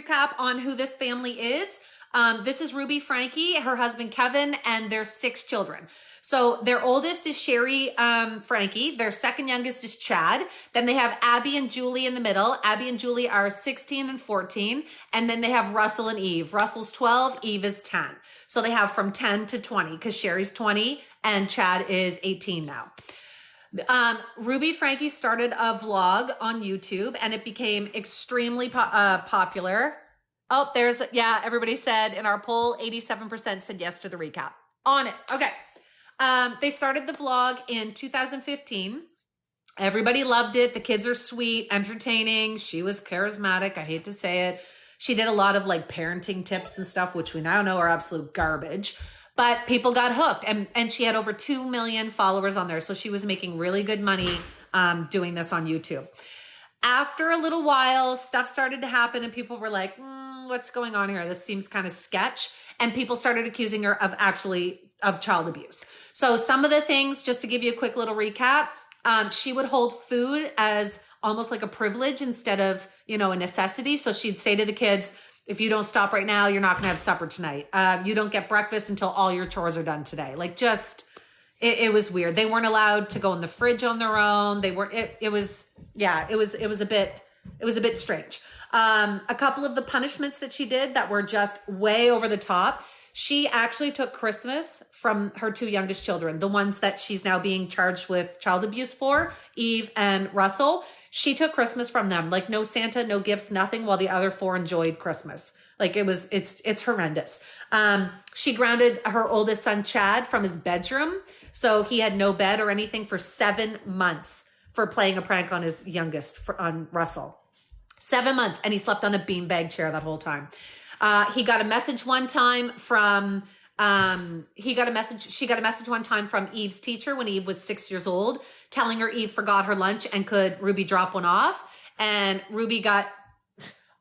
recap on who this family is. This is Ruby Franke, her husband Kevin, and their 6 children. So their oldest is Sherry Franke. Their second youngest is Chad. Then they have Abby and Julie in the middle. Abby and Julie are 16 and 14. And then they have Russell and Eve. Russell's 12, Eve is 10. So they have from 10 to 20 because Sherry's 20 and Chad is 18 now. Ruby Franke started a vlog on YouTube and it became extremely popular. Oh, everybody said in our poll, 87% said yes to the recap. On it. Okay. They started the vlog in 2015. Everybody loved it. The kids are sweet, entertaining. She was charismatic. I hate to say it. She did a lot of like parenting tips and stuff, which we now know are absolute garbage. But people got hooked, and she had over 2 million followers on there. So she was making really good money doing this on YouTube. After a little while, stuff started to happen and people were like, what's going on here? This seems kind of sketch. And people started accusing her of child abuse. So some of the things, just to give you a quick little recap, she would hold food as almost like a privilege instead of, a necessity. So she'd say to the kids, if you don't stop right now, you're not going to have supper tonight. You don't get breakfast until all your chores are done today. Like it was weird. They weren't allowed to go in the fridge on their own. It was a bit strange. A couple of the punishments that she did that were just way over the top. She actually took Christmas from her 2 youngest children, the ones that she's now being charged with child abuse for, Eve and Russell. She took Christmas from them, like no Santa, no gifts, nothing, while the other 4 enjoyed Christmas. Like it's horrendous. She grounded her oldest son, Chad, from his bedroom. So he had no bed or anything for 7 months for playing a prank on his youngest, on Russell. 7 months. And he slept on a beanbag chair that whole time. He got a message one time from, she got a message one time from Eve's teacher when Eve was 6 years old, telling her Eve forgot her lunch and could Ruby drop one off. And Ruby got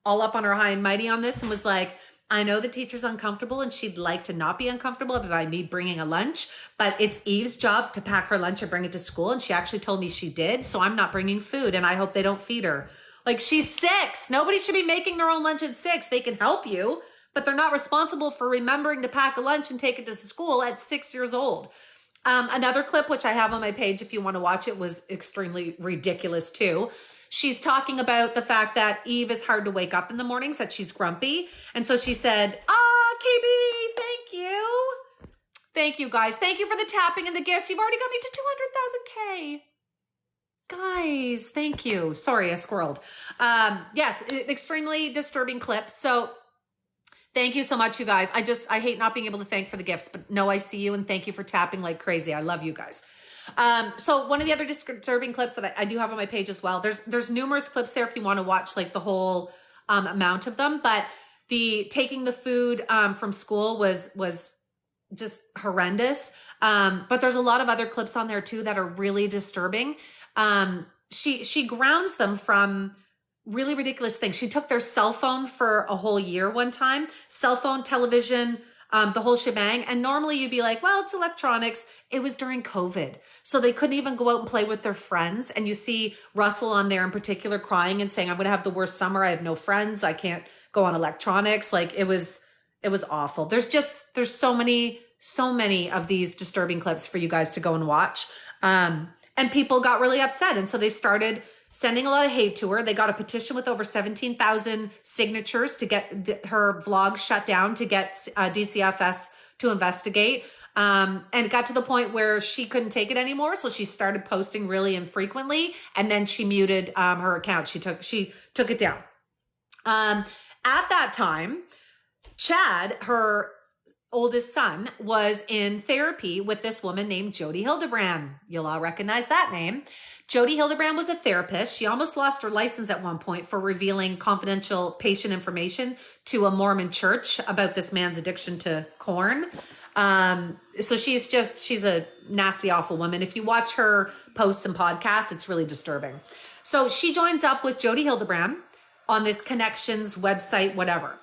all up on her high and mighty on this and was like, I know the teacher's uncomfortable and she'd like to not be uncomfortable by me bringing a lunch, but it's Eve's job to pack her lunch and bring it to school. And she actually told me she did. So I'm not bringing food and I hope they don't feed her. Like, she's 6. Nobody should be making their own lunch at 6. They can help you, but they're not responsible for remembering to pack a lunch and take it to school at 6 years old. Another clip, which I have on my page if you want to watch it, was extremely ridiculous too. She's talking about the fact that Eve is hard to wake up in the mornings, that she's grumpy. And so she said, KB, thank you. Thank you, guys. Thank you for the tapping and the gifts. You've already got me to 200,000K. Guys, thank you. Sorry, I squirreled. Yes, extremely disturbing clip. So thank you so much, you guys. I hate not being able to thank for the gifts, but no, I see you and thank you for tapping like crazy. I love you guys. So one of the other disturbing clips that I do have on my page as well, there's numerous clips there if you want to watch like the whole, amount of them, but the taking the food, from school was just horrendous. But there's a lot of other clips on there too that are really disturbing. She grounds them from really ridiculous things. She took their cell phone for a whole year one time, cell phone, television, the whole shebang. And normally you'd be like, well, it's electronics. It was during COVID. So they couldn't even go out and play with their friends. And you see Russell on there in particular crying and saying, I'm going to have the worst summer. I have no friends. I can't go on electronics. Like it was awful. There's so many of these disturbing clips for you guys to go and watch. And people got really upset. And so they started sending a lot of hate to her. They got a petition with over 17,000 signatures to get her vlog shut down, to get DCFS to investigate. And it got to the point where she couldn't take it anymore. So she started posting really infrequently. And then she muted her account. She took it down. At that time, Chad, her oldest son, was in therapy with this woman named Jody Hildebrand. You'll all recognize that name. Jody Hildebrand was a therapist. She almost lost her license at one point for revealing confidential patient information to a Mormon church about this man's addiction to corn. So she's a nasty, awful woman. If you watch her posts and podcasts, it's really disturbing. So she joins up with Jody Hildebrand on this Connections website, whatever.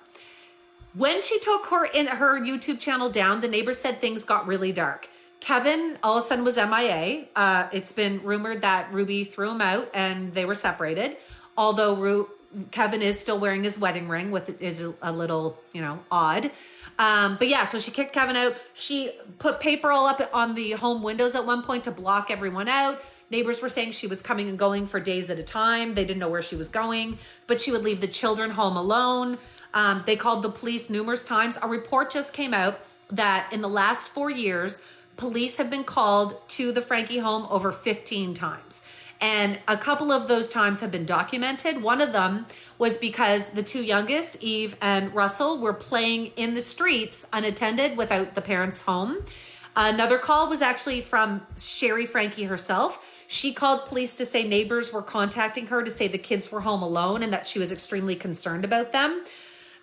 When she took her YouTube channel down, the neighbors said things got really dark. Kevin all of a sudden was MIA. It's been rumored that Ruby threw him out and they were separated. Although Kevin is still wearing his wedding ring, with is a little, odd. But yeah, so she kicked Kevin out. She put paper all up on the home windows at one point to block everyone out. Neighbors were saying she was coming and going for days at a time. They didn't know where she was going, but she would leave the children home alone. They called the police numerous times. A report just came out that in the last 4 years, police have been called to the Franke home over 15 times. And a couple of those times have been documented. One of them was because the two youngest, Eve and Russell, were playing in the streets unattended without the parents home. Another call was actually from Sherry Franke herself. She called police to say neighbors were contacting her to say the kids were home alone and that she was extremely concerned about them.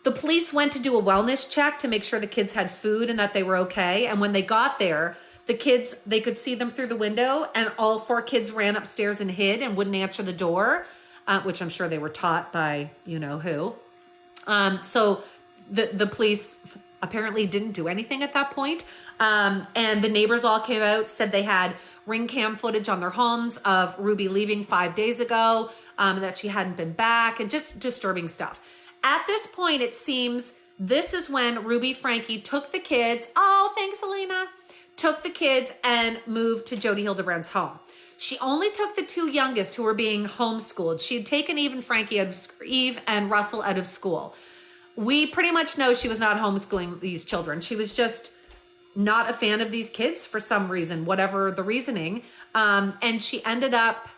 The police went to do a wellness check to make sure the kids had food and that they were okay. And when they got there, the kids, they could see them through the window, and all 4 kids ran upstairs and hid and wouldn't answer the door, which I'm sure they were taught by who. So the police apparently didn't do anything at that point. And the neighbors all came out, said they had ring cam footage on their homes of Ruby leaving 5 days ago, that she hadn't been back, and just disturbing stuff. At this point, it seems this is when Ruby Franke took the kids. Oh, thanks, Elena. Took the kids and moved to Jody Hildebrand's home. She only took the 2 youngest who were being homeschooled. She had taken Eve and Russell out of school. We pretty much know she was not homeschooling these children. She was just not a fan of these kids for some reason, whatever the reasoning. And she ended up,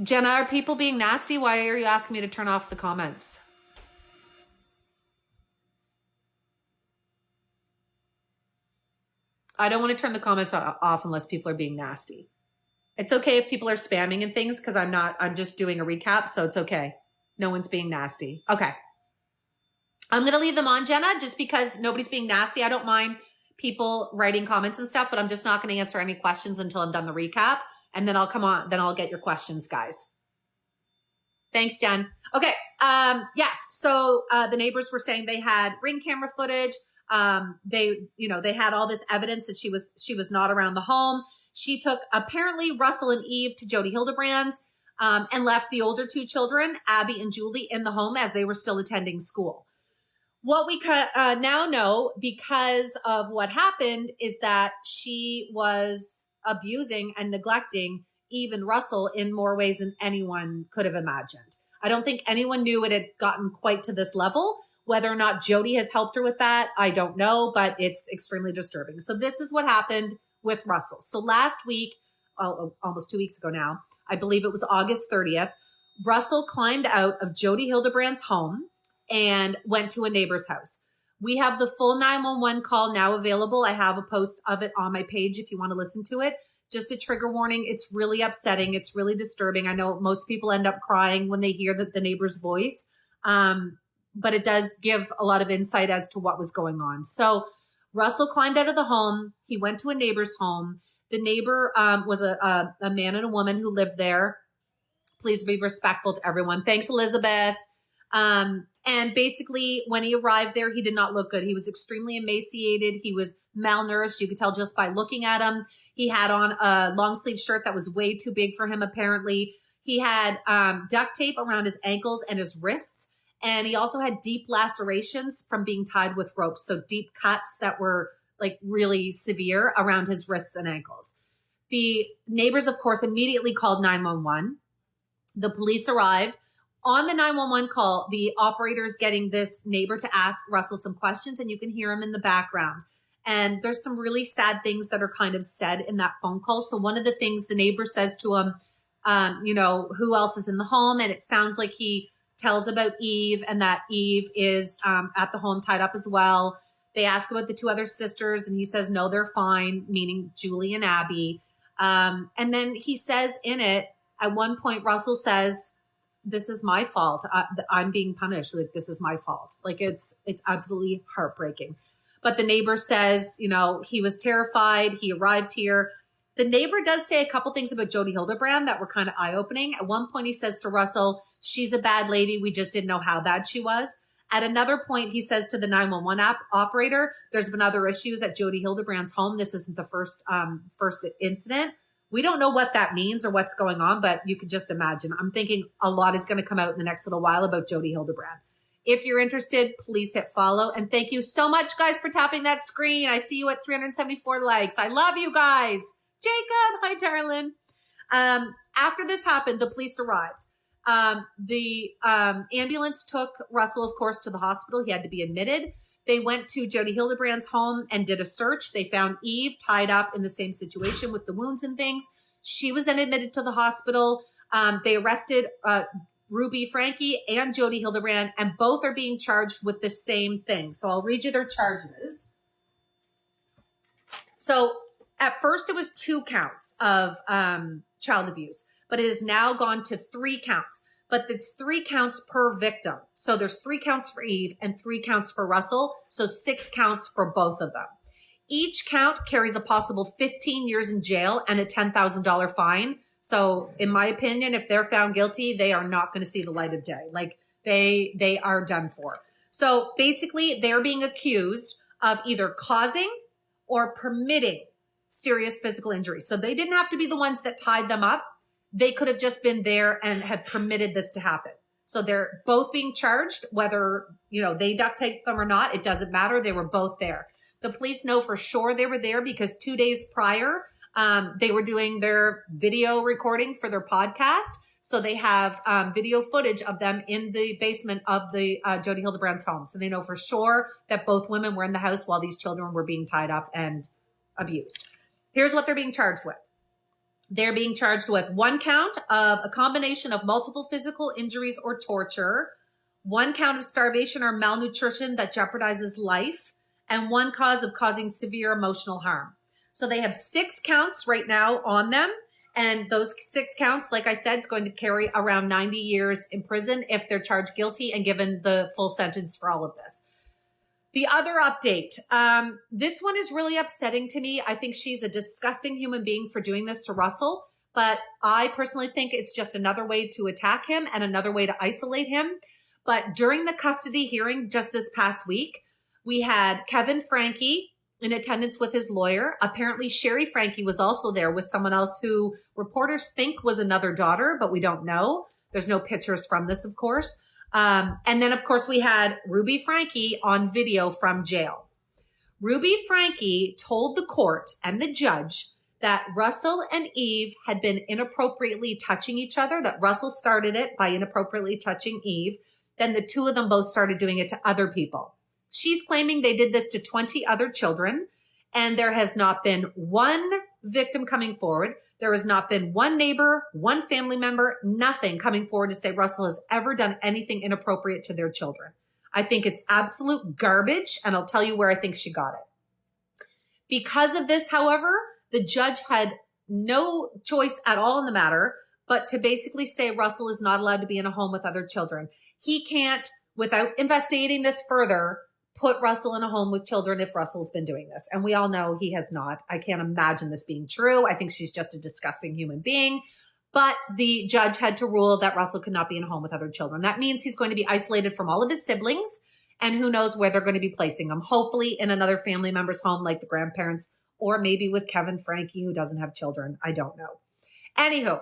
Jenna, are people being nasty? Why are you asking me to turn off the comments? I don't want to turn the comments off unless people are being nasty. It's okay if people are spamming and things, because I'm just doing a recap, so it's okay. No one's being nasty. Okay. I'm going to leave them on, Jenna, just because nobody's being nasty. I don't mind people writing comments and stuff, but I'm just not going to answer any questions until I'm done the recap. And then I'll come on, then I'll get your questions, guys. Thanks, Jen. Okay. Yes. So, the neighbors were saying they had ring camera footage. They had all this evidence that she was not around the home. She took apparently Russell and Eve to Jody Hildebrand's, and left the older 2 children, Abby and Julie, in the home as they were still attending school. What we now know, because of what happened, is that she was abusing and neglecting Eve and Russell in more ways than anyone could have imagined. I don't think anyone knew it had gotten quite to this level. Whether or not Jody has helped her with that, I don't know, but it's extremely disturbing. So this is what happened with Russell. So last week, almost 2 weeks ago now, I believe it was August 30th, Russell climbed out of Jody Hildebrand's home and went to a neighbor's house. We have the full 911 call now available. I have a post of it on my page if you want to listen to it. Just a trigger warning. It's really upsetting. It's really disturbing. I know most people end up crying when they hear the neighbor's voice. But it does give a lot of insight as to what was going on. So Russell climbed out of the home. He went to a neighbor's home. The neighbor was a man and a woman who lived there. Please be respectful to everyone. Thanks, Elizabeth. And basically, when he arrived there, he did not look good. He was extremely emaciated. He was malnourished. You could tell just by looking at him. He had on a long sleeve shirt that was way too big for him, apparently. He had duct tape around his ankles and his wrists. And he also had deep lacerations from being tied with ropes. So deep cuts that were like really severe around his wrists and ankles. The neighbors, of course, immediately called 911. The police arrived. On the 911 call, the operator is getting this neighbor to ask Russell some questions, and you can hear him in the background. And there's some really sad things that are kind of said in that phone call. So one of the things the neighbor says to him, who else is in the home? And it sounds like he tells about Eve and that Eve is at the home tied up as well. They ask about the 2 other sisters and he says, no, they're fine, meaning Julie and Abby. And then he says in it, at one point, Russell says, this is my fault. I'm being punished. Like, this is my fault. Like, it's absolutely heartbreaking. But the neighbor says, he was terrified. He arrived here. The neighbor does say a couple things about Jody Hildebrand that were kind of eye-opening. At one point, he says to Russell, she's a bad lady. We just didn't know how bad she was. At another point, he says to the 911 operator, there's been other issues at Jody Hildebrand's home. This isn't the first incident. We don't know what that means or what's going on, but you could just imagine. I'm thinking a lot is going to come out in the next little while about Jodi Hildebrand. If you're interested, please hit follow. And thank you so much, guys, for tapping that screen. I see you at 374 likes. I love you guys. Jacob, hi, darling. After this happened, the police arrived. The ambulance took Russell, of course, to the hospital. He had to be admitted. They went to Jodi Hildebrand's home and did a search. They found Eve tied up in the same situation with the wounds and things. She was then admitted to the hospital. They arrested Ruby Franke and Jodi Hildebrand, and both are being charged with the same thing. So I'll read you their charges. So at first it was 2 counts of child abuse, but it has now gone to 3 counts. But it's 3 counts per victim. So there's 3 counts for Eve and 3 counts for Russell. So 6 counts for both of them. Each count carries a possible 15 years in jail and a $10,000 fine. So in my opinion, if they're found guilty, they are not going to see the light of day. Like they are done for. So basically they're being accused of either causing or permitting serious physical injury. So they didn't have to be the ones that tied them up. They could have just been there and had permitted this to happen. So they're both being charged, whether, they duct taped them or not. It doesn't matter. They were both there. The police know for sure they were there because 2 days prior, they were doing their video recording for their podcast. So they have video footage of them in the basement of the Jodi Hildebrand's home. So they know for sure that both women were in the house while these children were being tied up and abused. Here's what they're being charged with. They're being charged with 1 count of a combination of multiple physical injuries or torture, 1 count of starvation or malnutrition that jeopardizes life, and 1 cause of causing severe emotional harm. So they have 6 counts right now on them. And those 6 counts, like I said, is going to carry around 90 years in prison if they're charged guilty and given the full sentence for all of this. The other update, this one is really upsetting to me. I think she's a disgusting human being for doing this to Russell, but I personally think it's just another way to attack him and another way to isolate him. But during the custody hearing just this past week, we had Kevin Franke in attendance with his lawyer. Apparently, Sherry Franke was also there with someone else who reporters think was another daughter, but we don't know. There's no pictures from this, of course. And then, of course, we had Ruby Franke on video from jail. Ruby Franke told the court and the judge that Russell and Eve had been inappropriately touching each other, that Russell started it by inappropriately touching Eve. Then the 2 of them both started doing it to other people. She's claiming they did this to 20 other children, and there has not been 1 victim coming forward. There has not been 1 neighbor, 1 family member, nothing coming forward to say Russell has ever done anything inappropriate to their children. I think it's absolute garbage, and I'll tell you where I think she got it. Because of this, however, the judge had no choice at all in the matter, but to basically say Russell is not allowed to be in a home with other children. He can't, without investigating this further, put Russell in a home with children if Russell's been doing this. And we all know he has not. I can't imagine this being true. I think she's just a disgusting human being. But the judge had to rule that Russell could not be in a home with other children. That means he's going to be isolated from all of his siblings, and who knows where they're going to be placing him. Hopefully in another family member's home like the grandparents, or maybe with Kevin Franke, who doesn't have children. I don't know. Anywho,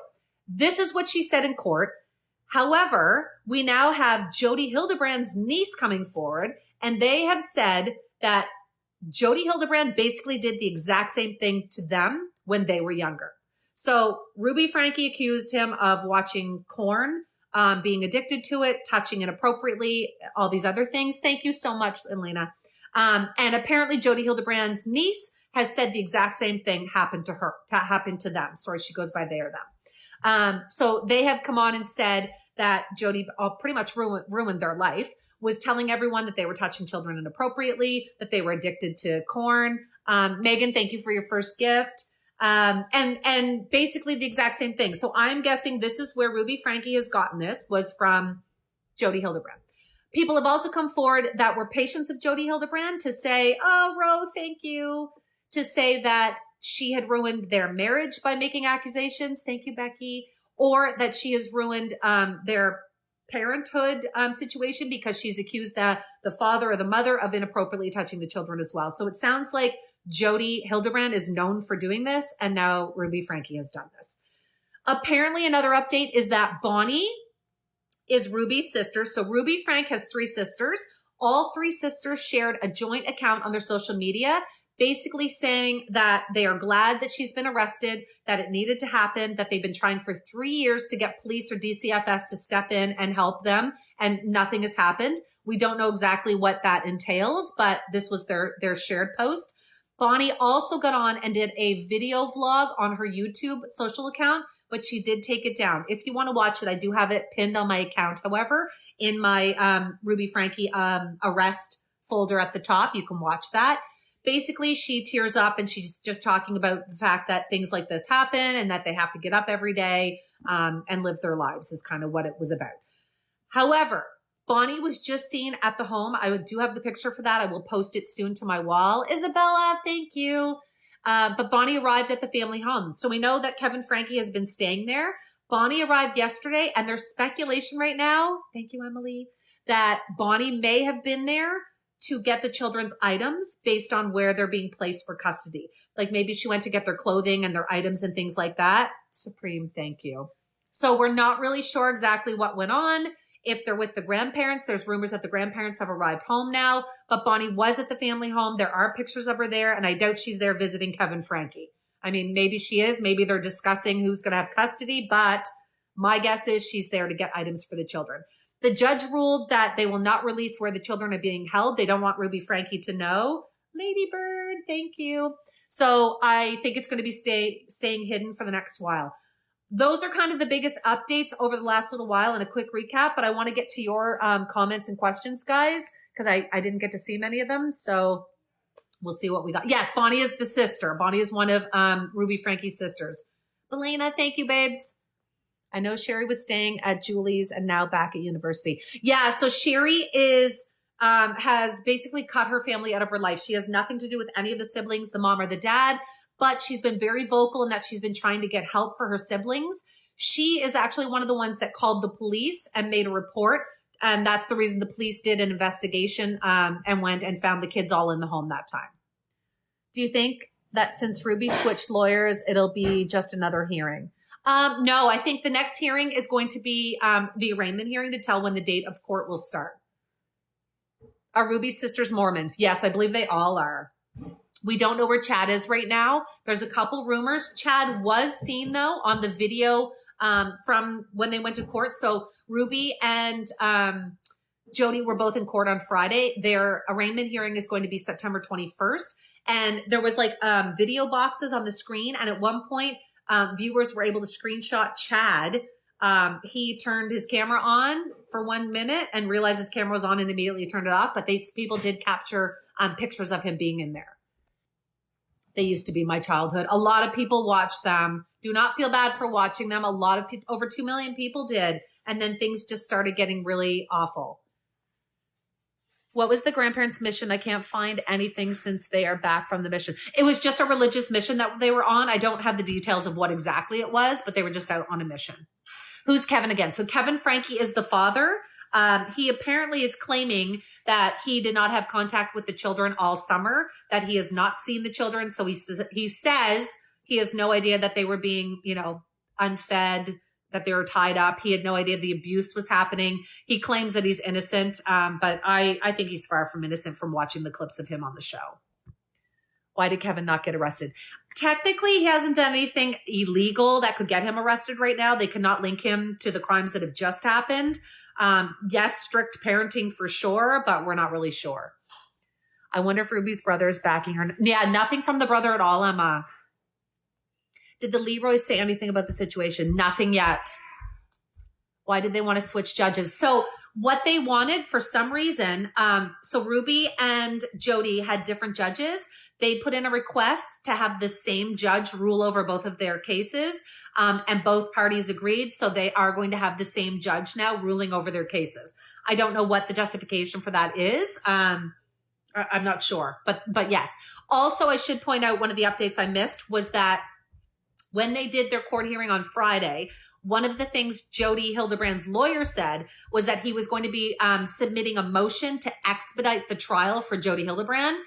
this is what she said in court. However, we now have Jodi Hildebrand's niece coming forward, and they have said that Jodi Hildebrand basically did the exact same thing to them when they were younger. So Ruby Franke accused him of watching porn, being addicted to it, touching inappropriately, all these other things. Thank you so much, Elena. And apparently Jodi Hildebrand's niece has said the exact same thing happened to her, happened to them. Sorry, she goes by they or them. So they have come on and said that Jodi pretty much ruined their life, was telling everyone that they were touching children inappropriately, that they were addicted to corn. Megan, thank you for your first gift. And basically the exact same thing. So I'm guessing this is where Ruby Franke has gotten this, was from Jodi Hildebrand. People have also come forward that were patients of Jodi Hildebrand to say, oh, Ro, thank you, to say that she had ruined their marriage by making accusations. Thank you, Becky. Or that she has ruined their parenthood situation because she's accused the father or the mother of inappropriately touching the children as well. So it sounds like Jody Hildebrand is known for doing this, and now Ruby Franke has done this. Apparently, another update is that Bonnie is Ruby's sister. So Ruby Franke has 3 sisters. All 3 sisters shared a joint account on their social media, basically saying that they are glad that she's been arrested, that it needed to happen, that they've been trying for 3 years to get police or DCFS to step in and help them, and nothing has happened. We don't know exactly what that entails, but this was their shared post. Bonnie also got on and did a video vlog on her YouTube social account, but she did take it down. If you want to watch it, I do have it pinned on my account. However, in my Ruby Franke arrest folder at the top, you can watch that. Basically, she tears up and she's just talking about the fact that things like this happen and that they have to get up every day and live their lives is kind of what it was about. However, Bonnie was just seen at the home. I do have the picture for that. I will post it soon to my wall. Isabella, thank you. But Bonnie arrived at the family home. So we know that Kevin Franke has been staying there. Bonnie arrived yesterday, and there's speculation right now, thank you, Emily, that Bonnie may have been there to get the children's items based on where they're being placed for custody. Like maybe she went to get their clothing and their items and things like that. Supreme, thank you. So we're not really sure exactly what went on. If they're with the grandparents, there's rumors that the grandparents have arrived home now, but Bonnie was at the family home. There are pictures of her there, and I doubt she's there visiting Kevin Franke. I mean, maybe she is. Maybe they're discussing who's going to have custody, but my guess is she's there to get items for the children. The judge ruled that they will not release where the children are being held. They don't want Ruby Franke to know. Lady Bird, thank you. So I think it's going to be staying hidden for the next while. Those are kind of the biggest updates over the last little while and a quick recap, but I want to get to your comments and questions, guys, because I didn't get to see many of them. So we'll see what we got. Yes, Bonnie is the sister. Bonnie is one of Ruby Franke's sisters. Elena, thank you, babes. I know Sherry was staying at Julie's and now back at university. Yeah, so Sherry has basically cut her family out of her life. She has nothing to do with any of the siblings, the mom or the dad, but she's been very vocal in that she's been trying to get help for her siblings. She is actually one of the ones that called the police and made a report. And that's the reason the police did an investigation and went and found the kids all in the home that time. Do you think that since Ruby switched lawyers, it'll be just another hearing? No, I think the next hearing is going to be the arraignment hearing to tell when the date of court will start. Are Ruby's sisters Mormons? Yes, I believe they all are. We don't know where Chad is right now. There's a couple rumors. Chad was seen, though, on the video from when they went to court. So Ruby and Jody were both in court on Friday. Their arraignment hearing is going to be September 21st. And there was like video boxes on the screen. And at one point, viewers were able to screenshot Chad. He turned his camera on for 1 minute and realized his camera was on and immediately turned it off. But people did capture pictures of him being in there. They used to be my childhood. A lot of people watched them. Do not feel bad for watching them. A lot of people, over 2 million people did. And then things just started getting really awful. What was the grandparents' mission? I can't find anything since they are back from the mission. It was just a religious mission that they were on. I don't have the details of what exactly it was, but they were just out on a mission. Who's Kevin again? So Kevin Franke is the father. He apparently is claiming that he did not have contact with the children all summer, that he has not seen the children. So he says he has no idea that they were being, unfed, that they were tied up. He had no idea the abuse was happening. He claims that he's innocent, but I think he's far from innocent from watching the clips of him on the show. Why did Kevin not get arrested? Technically, he hasn't done anything illegal that could get him arrested right now. They cannot link him to the crimes that have just happened. Yes, strict parenting for sure, but we're not really sure. I wonder if Ruby's brother is backing her. Yeah, nothing from the brother at all, Emma. Did the Leroys say anything about the situation? Nothing yet. Why did they want to switch judges? So what they wanted for some reason, so Ruby and Jody had different judges. They put in a request to have the same judge rule over both of their cases. And both parties agreed. So they are going to have the same judge now ruling over their cases. I don't know what the justification for that is. I'm not sure, but yes. Also, I should point out one of the updates I missed was that when they did their court hearing on Friday, one of the things Jody Hildebrand's lawyer said was that he was going to be submitting a motion to expedite the trial for Jody Hildebrand.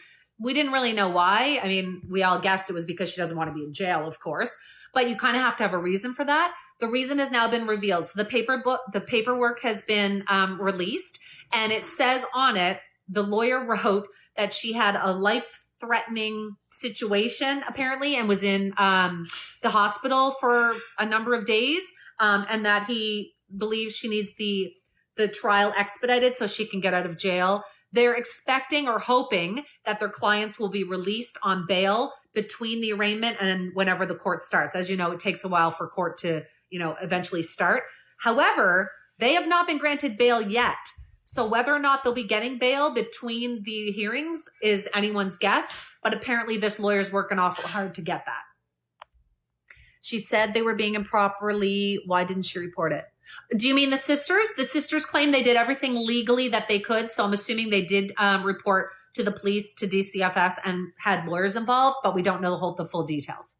We didn't really know why. I mean, we all guessed it was because she doesn't want to be in jail, of course, but you kind of have to have a reason for that. The reason has now been revealed. So the paperwork has been released, and it says on it, the lawyer wrote that she had a life-threatening situation apparently, and was in the hospital for a number of days, and that he believes she needs the trial expedited so she can get out of jail. They're expecting or hoping that their clients will be released on bail between the arraignment and whenever the court starts. As you know, it takes a while for court to, eventually start. However, they have not been granted bail yet. So whether or not they'll be getting bail between the hearings is anyone's guess. But apparently this lawyer's working awful hard to get that. She said they were being improperly. Why didn't she report it? Do you mean the sisters? The sisters claim they did everything legally that they could. So I'm assuming they did report to the police, to DCFS, and had lawyers involved, but we don't know the full details.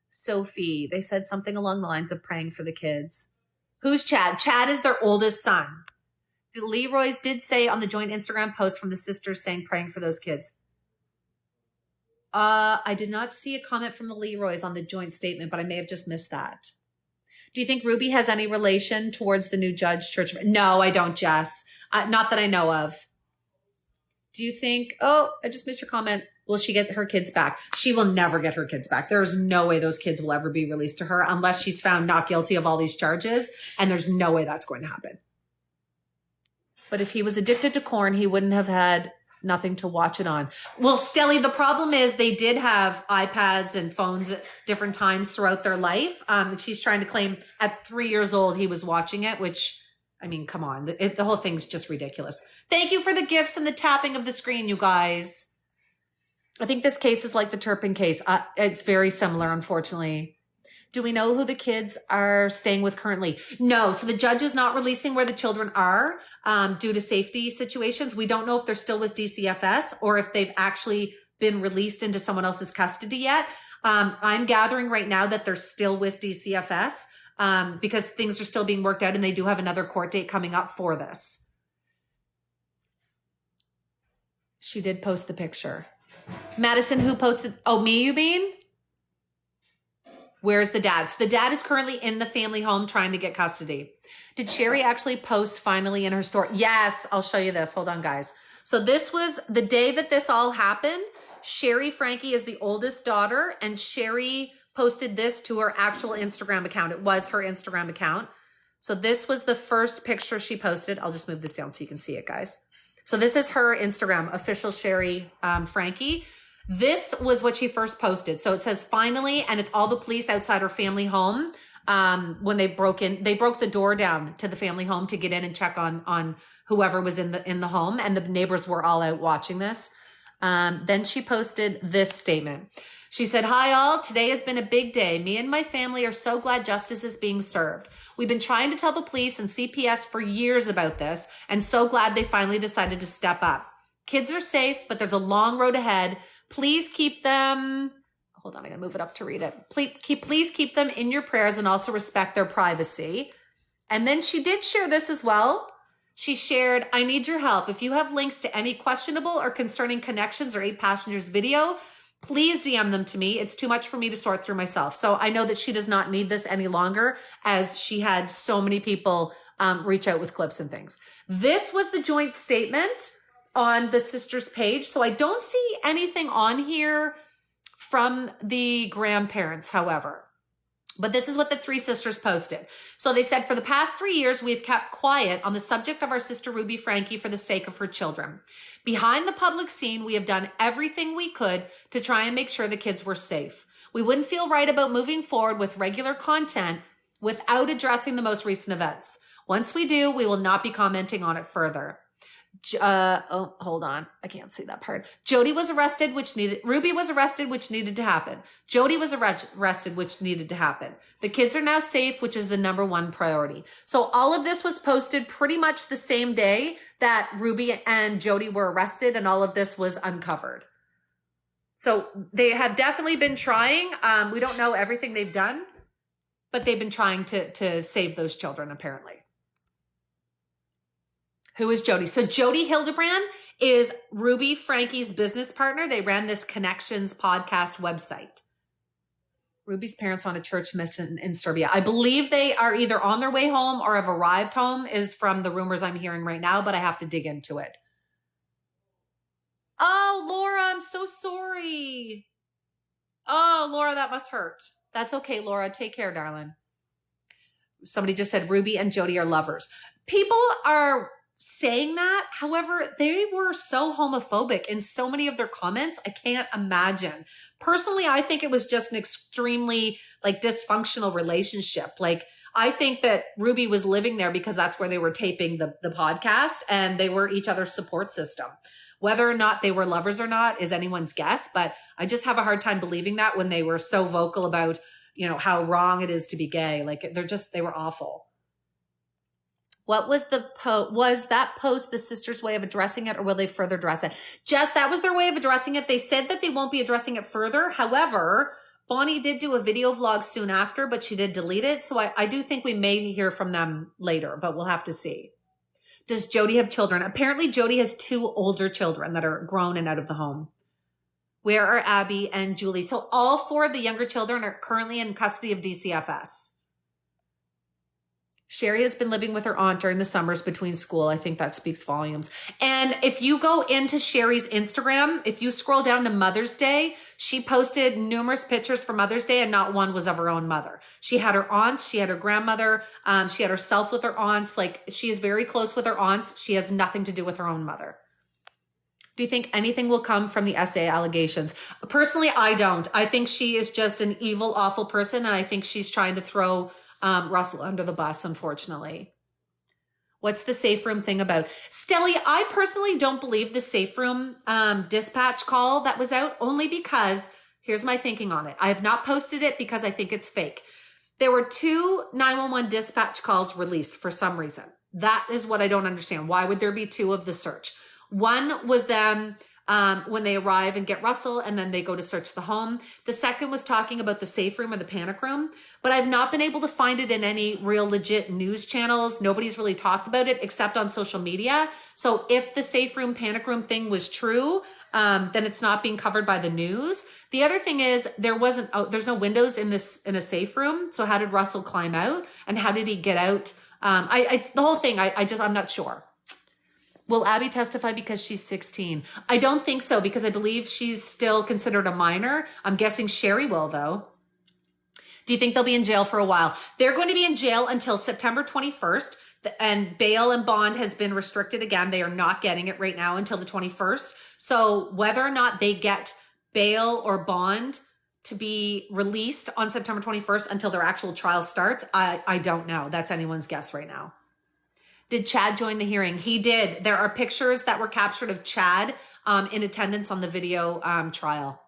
Sophie, they said something along the lines of praying for the kids. Who's Chad? Chad is their oldest son. The Leroys did say on the joint Instagram post from the sisters saying praying for those kids. I did not see a comment from the Leroys on the joint statement, but I may have just missed that. Do you think Ruby has any relation towards the new judge church? No, I don't, Jess. Not that I know of. Do you think, I just missed your comment. Will she get her kids back? She will never get her kids back. There's no way those kids will ever be released to her unless she's found not guilty of all these charges. And there's no way that's going to happen. But if he was addicted to corn, he wouldn't have had nothing to watch it on. Well, Stelly, the problem is they did have iPads and phones at different times throughout their life. She's trying to claim at 3 years old he was watching it, which, I mean, come on. The whole thing's just ridiculous. Thank you for the gifts and the tapping of the screen, you guys. I think this case is like the Turpin case. It's very similar, unfortunately. Do we know who the kids are staying with currently? No. So the judge is not releasing where the children are due to safety situations. We don't know if they're still with DCFS or if they've actually been released into someone else's custody yet. I'm gathering right now that they're still with DCFS because things are still being worked out and they do have another court date coming up for this. She did post the picture. Madison, who posted? Oh, me, you mean? Where's the dad? So the dad is currently in the family home trying to get custody. Did Sherry actually post finally in her story? Yes, I'll show you this. Hold on, guys. So this was the day that this all happened. Sherry Franke is the oldest daughter, and Sherry posted this to her actual Instagram account. It was her Instagram account. So this was the first picture she posted. I'll just move this down so you can see it, guys. So this is her Instagram, official Sherry Franke. This was what she first posted. So it says finally, and it's all the police outside her family home. When they broke the door down to the family home to get in and check on whoever was in the home, and the neighbors were all out watching this. Then she posted this statement. She said, "Hi all, today has been a big day. Me and my family are so glad justice is being served. We've been trying to tell the police and CPS for years about this, and so glad they finally decided to step up. Kids are safe, but there's a long road ahead. Please keep them," hold on, I gotta move it up to read it. Please keep them in your prayers and also respect their privacy." And then she did share this as well. She shared, "I need your help. If you have links to any questionable or concerning connections or 8 passengers video, please DM them to me. It's too much for me to sort through myself." So I know that she does not need this any longer, as she had so many people reach out with clips and things. This was the joint statement on the sisters page. So I don't see anything on here from the grandparents, however. But this is what the 3 sisters posted. So they said, "For the past 3 years, we have kept quiet on the subject of our sister Ruby Franke for the sake of her children. Behind the public scene, we have done everything we could to try and make sure the kids were safe. We wouldn't feel right about moving forward with regular content without addressing the most recent events. Once we do, we will not be commenting on it further." Hold on. I can't see that part. Ruby was arrested, which needed to happen. Jody was arrested, which needed to happen. The kids are now safe, which is the #1 priority. So all of this was posted pretty much the same day that Ruby and Jody were arrested, and all of this was uncovered. So they have definitely been trying. We don't know everything they've done, but they've been trying to save those children, apparently. Who is Jody? So Jody Hildebrand is Ruby Franke's business partner. They ran this Connections podcast website. Ruby's parents on a church mission in Serbia. I believe they are either on their way home or have arrived home, is from the rumors I'm hearing right now, but I have to dig into it. Oh, Laura, I'm so sorry. Oh, Laura, that must hurt. That's okay, Laura. Take care, darling. Somebody just said Ruby and Jody are lovers. People are saying that. However, they were so homophobic in so many of their comments. I can't imagine. Personally, I think it was just an extremely dysfunctional relationship. I think that Ruby was living there because that's where they were taping the podcast, and they were each other's support system. Whether or not they were lovers or not is anyone's guess, but I just have a hard time believing that when they were so vocal about, how wrong it is to be gay. They were awful. What was was that post the sisters' way of addressing it, or will they further address it? Jess, that was their way of addressing it. They said that they won't be addressing it further. However, Bonnie did do a video vlog soon after, but she did delete it. So I do think we may hear from them later, but we'll have to see. Does Jody have children? Apparently Jody has 2 older children that are grown and out of the home. Where are Abby and Julie? So all 4 of the younger children are currently in custody of DCFS. Sherry has been living with her aunt during the summers between school. I think that speaks volumes. And if you go into Sherry's Instagram, if you scroll down to Mother's Day, she posted numerous pictures for Mother's Day, and not one was of her own mother. She had her aunts, she had her grandmother, she had herself with her aunts. She is very close with her aunts. She has nothing to do with her own mother. Do you think anything will come from the SA allegations? Personally, I don't. I think she is just an evil, awful person, and I think she's trying to throw Russell under the bus, unfortunately. What's the safe room thing about? Stelly, I personally don't believe the safe room dispatch call that was out, only because, here's my thinking on it. I have not posted it because I think it's fake. There were 2 911 dispatch calls released for some reason. That is what I don't understand. Why would there be 2 of the search? One was them when they arrive and get Russell, and then they go to search the home. The second was talking about the safe room or the panic room, but I've not been able to find it in any real legit news channels. Nobody's really talked about it except on social media. So if the safe room, panic room thing was true, then it's not being covered by the news. The other thing is there's no windows in a safe room. So how did Russell climb out, and how did he get out? The whole thing, I'm not sure. Will Abby testify because she's 16? I don't think so, because I believe she's still considered a minor. I'm guessing Sherry will, though. Do you think they'll be in jail for a while? They're going to be in jail until September 21st, and bail and bond has been restricted again. They are not getting it right now until the 21st. So whether or not they get bail or bond to be released on September 21st until their actual trial starts, I don't know. That's anyone's guess right now. Did Chad join the hearing? He did. There are pictures that were captured of Chad in attendance on the video trial.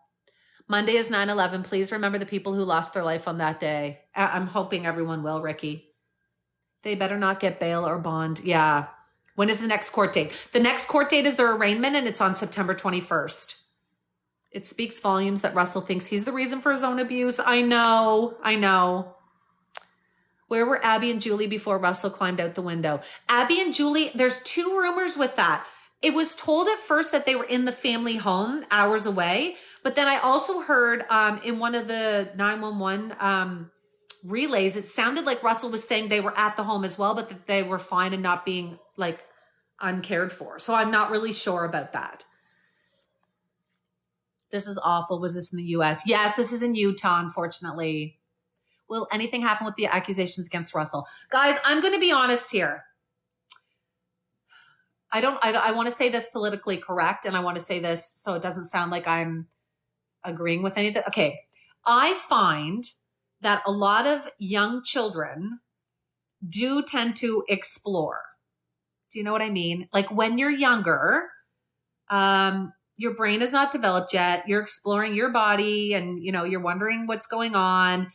Monday is 9/11. Please remember the people who lost their life on that day. I'm hoping everyone will, Ricky. They better not get bail or bond. Yeah. When is the next court date? The next court date is their arraignment, and it's on September 21st. It speaks volumes that Russell thinks he's the reason for his own abuse. I know. Where were Abby and Julie before Russell climbed out the window? Abby and Julie, there's 2 rumors with that. It was told at first that they were in the family home hours away, but then I also heard in one of the 911 relays, it sounded like Russell was saying they were at the home as well, but that they were fine and not being uncared for. So I'm not really sure about that. This is awful. Was this in the US? Yes, this is in Utah, unfortunately. Will anything happen with the accusations against Russell? Guys, I'm going to be honest here. I want to say this politically correct, and I want to say this so it doesn't sound like I'm agreeing with anything. Okay. I find that a lot of young children do tend to explore. Do you know what I mean? When you're younger, your brain is not developed yet. You're exploring your body, and, you're wondering what's going on.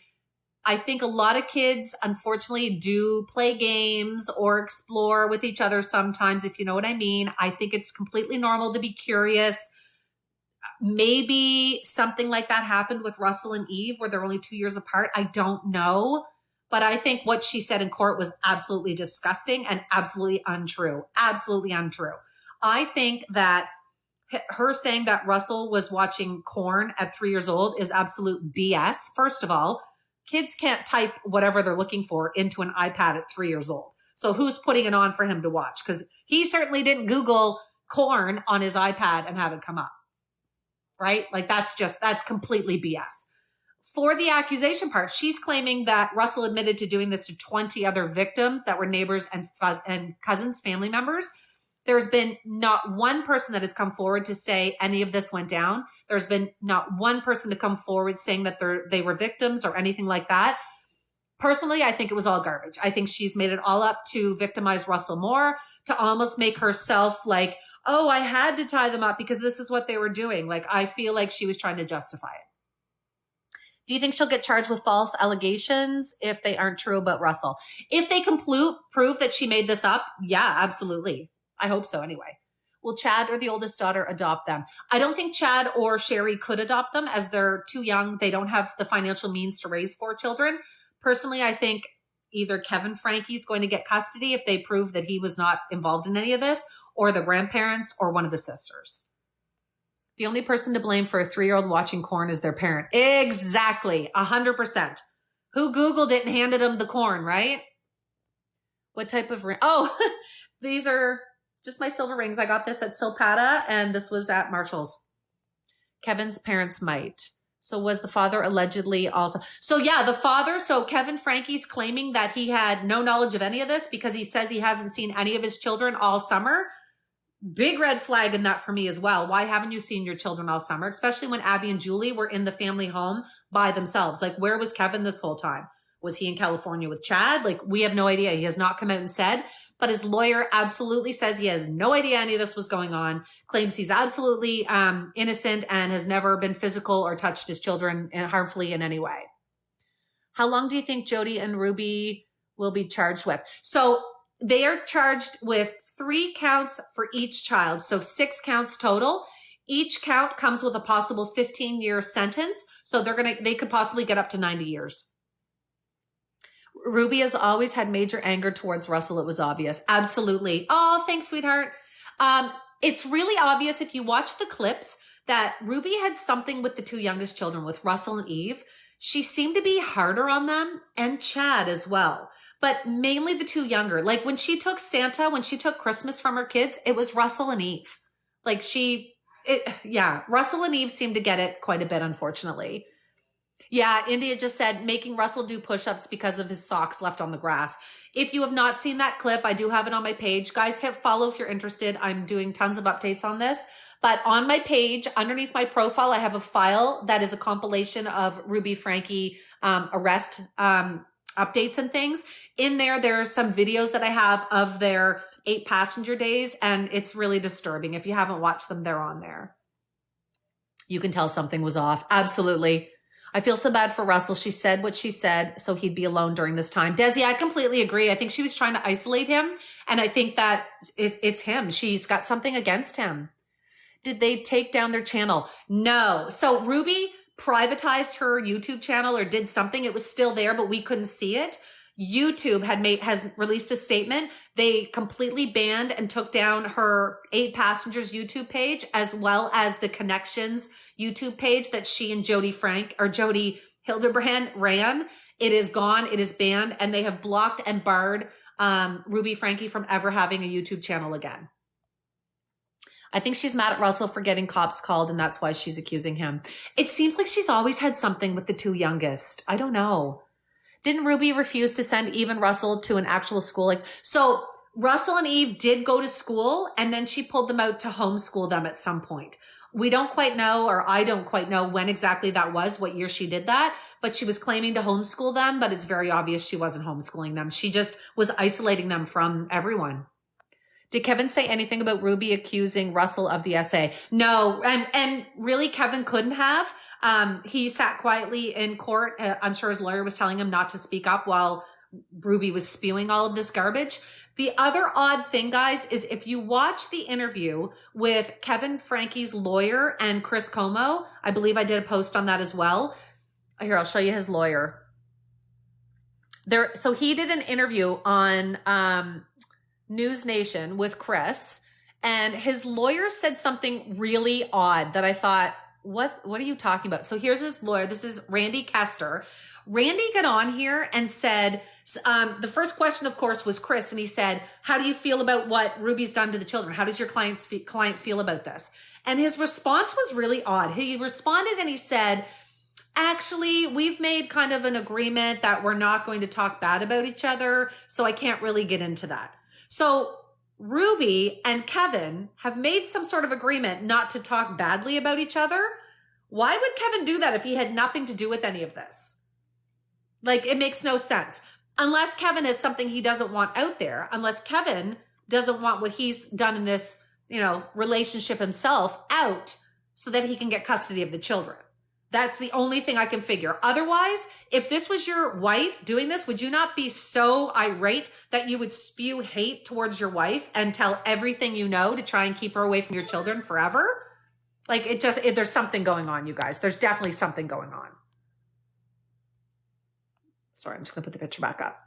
I think a lot of kids, unfortunately, do play games or explore with each other sometimes, if you know what I mean. I think it's completely normal to be curious. Maybe something like that happened with Russell and Eve, where they're only 2 years apart. I don't know. But I think what she said in court was absolutely disgusting and absolutely untrue. Absolutely untrue. I think that her saying that Russell was watching corn at 3 years old is absolute BS. First of all, kids can't type whatever they're looking for into an iPad at 3 years old. So who's putting it on for him to watch? Because he certainly didn't Google corn on his iPad and have it come up, right? Like that's completely BS. For the accusation part, she's claiming that Russell admitted to doing this to 20 other victims that were neighbors and cousins, family members. There's been not one person that has come forward to say any of this went down. There's been not one person to come forward saying that they were victims or anything like that. Personally, I think it was all garbage. I think she's made it all up to victimize Russell more, to almost make herself like, oh, I had to tie them up because this is what they were doing. Like, I feel like she was trying to justify it. Do you think she'll get charged with false allegations if they aren't true about Russell? If they can prove that she made this up, yeah, absolutely. I hope so anyway. Will Chad or the oldest daughter adopt them? I don't think Chad or Sherry could adopt them as they're too young. They don't have the financial means to raise 4 children. Personally, I think either Kevin Franke is going to get custody if they prove that he was not involved in any of this, or the grandparents or one of the sisters. The only person to blame for a 3-year-old watching corn is their parent. Exactly. 100%. Who Googled it and handed them the corn, right? What type of ring? Oh, these are just my silver rings. I got this at Silpata and this was at Marshall's. Kevin's parents might. So was the father allegedly also? So yeah, the father, so Kevin Franke's claiming that he had no knowledge of any of this because he says he hasn't seen any of his children all summer. Big red flag in that for me as well. Why haven't you seen your children all summer? Especially when Abby and Julie were in the family home by themselves. Like, where was Kevin this whole time? Was he in California with Chad? Like, we have no idea. He has not come out and said, but his lawyer absolutely says he has no idea any of this was going on, claims he's absolutely innocent and has never been physical or touched his children harmfully in any way. How long do you think Jody and Ruby will be charged with? So they are charged with 3 counts for each child. So 6 counts total. Each count comes with a possible 15-year sentence. So they could possibly get up to 90 years. Ruby has always had major anger towards Russell. It was obvious. Absolutely. Oh, thanks, sweetheart. It's really obvious if you watch the clips that Ruby had something with the 2 youngest children, with Russell and Eve. She seemed to be harder on them, and Chad as well, but mainly the 2 younger. Like when she took Christmas from her kids, it was Russell and Eve. Like Russell and Eve seemed to get it quite a bit, unfortunately. Yeah, India just said making Russell do push-ups because of his socks left on the grass. If you have not seen that clip, I do have it on my page. Guys, hit follow if you're interested. I'm doing tons of updates on this. But on my page, underneath my profile, I have a file that is a compilation of Ruby Franke arrest updates and things. In there are some videos that I have of their 8 passenger days, and it's really disturbing. If you haven't watched them, they're on there. You can tell something was off. Absolutely. I feel so bad for Russell. She said what she said, so he'd be alone during this time. Desi, I completely agree. I think she was trying to isolate him, and I think that it's him. She's got something against him. Did they take down their channel? No. So Ruby privatized her YouTube channel or did something. It was still there, but we couldn't see it. YouTube has released a statement. They completely banned and took down her 8 Passengers YouTube page, as well as the Connections YouTube page that she and Jody Hildebrand ran. It is gone. It is banned, and they have blocked and barred Ruby Franke from ever having a YouTube channel again. I think she's mad at Russell for getting cops called, and that's why she's accusing him. It seems like she's always had something with the 2 youngest. I don't know. Didn't Ruby refuse to send Eve and Russell to an actual school? So Russell and Eve did go to school, and then she pulled them out to homeschool them at some point. We don't quite know, or I don't quite know when exactly that was, what year she did that, but she was claiming to homeschool them, but it's very obvious she wasn't homeschooling them. She just was isolating them from everyone. Did Kevin say anything about Ruby accusing Russell of the essay? No, and really Kevin couldn't have. He sat quietly in court. I'm sure his lawyer was telling him not to speak up while Ruby was spewing all of this garbage. The other odd thing, guys, is if you watch the interview with Kevin Franke's lawyer and Chris Como, I believe I did a post on that as well. Here, I'll show you his lawyer. So he did an interview on News Nation with Chris, And his lawyer said something really odd that I thought, what are you talking about? So here's his lawyer. This is Randy Kester. Randy got on here and said, the first question, of course, was Chris. And he said, how do you feel about what Ruby's done to the children? How does your client feel about this? And his response was really odd. He responded and he said, actually, we've made kind of an agreement that we're not going to talk bad about each other. So I can't really get into that. So Ruby and Kevin have made some sort of agreement not to talk badly about each other. Why would Kevin do that if he had nothing to do with any of this? Like, it makes no sense. Unless Kevin has something he doesn't want out there, unless Kevin doesn't want what he's done in this, relationship himself out so that he can get custody of the children. That's the only thing I can figure. Otherwise, if this was your wife doing this, would you not be so irate that you would spew hate towards your wife and tell everything you know to try and keep her away from your children forever? Like, there's something going on, you guys. There's definitely something going on. Sorry, I'm just gonna put the picture back up.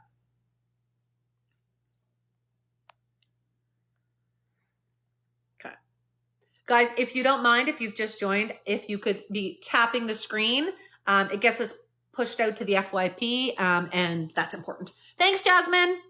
Okay. Guys, if you don't mind, if you've just joined, if you could be tapping the screen, it gets us pushed out to the FYP, and that's important. Thanks, Jasmine.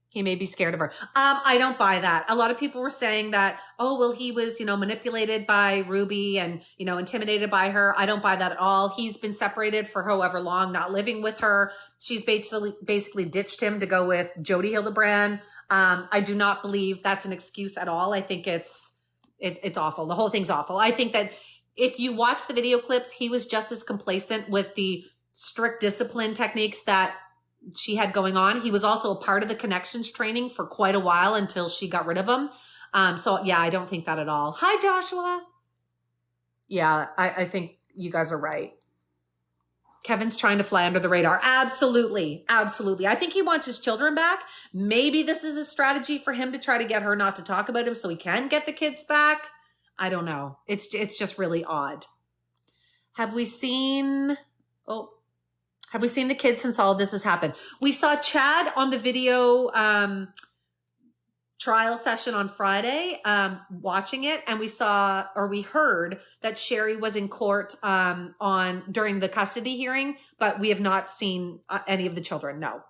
He may be scared of her. I don't buy that. A lot of people were saying that, oh, well, he was, manipulated by Ruby and, intimidated by her. I don't buy that at all. He's been separated for however long, not living with her. She's basically ditched him to go with Jody Hildebrand. I do not believe that's an excuse at all. I think it's awful. The whole thing's awful. I think that if you watch the video clips, he was just as complacent with the strict discipline techniques that she had going on. He was also a part of the connections training for quite a while until she got rid of him. So yeah, I don't think that at all. Hi, Joshua. Yeah, I think you guys are right. Kevin's trying to fly under the radar. Absolutely. Absolutely. I think he wants his children back. Maybe this is a strategy for him to try to get her not to talk about him so he can get the kids back. I don't know. It's just really odd. Have we seen the kids since all of this has happened? We saw Chad on the video trial session on Friday, watching it, and we heard that Sherry was in court during the custody hearing, but we have not seen any of the children. No.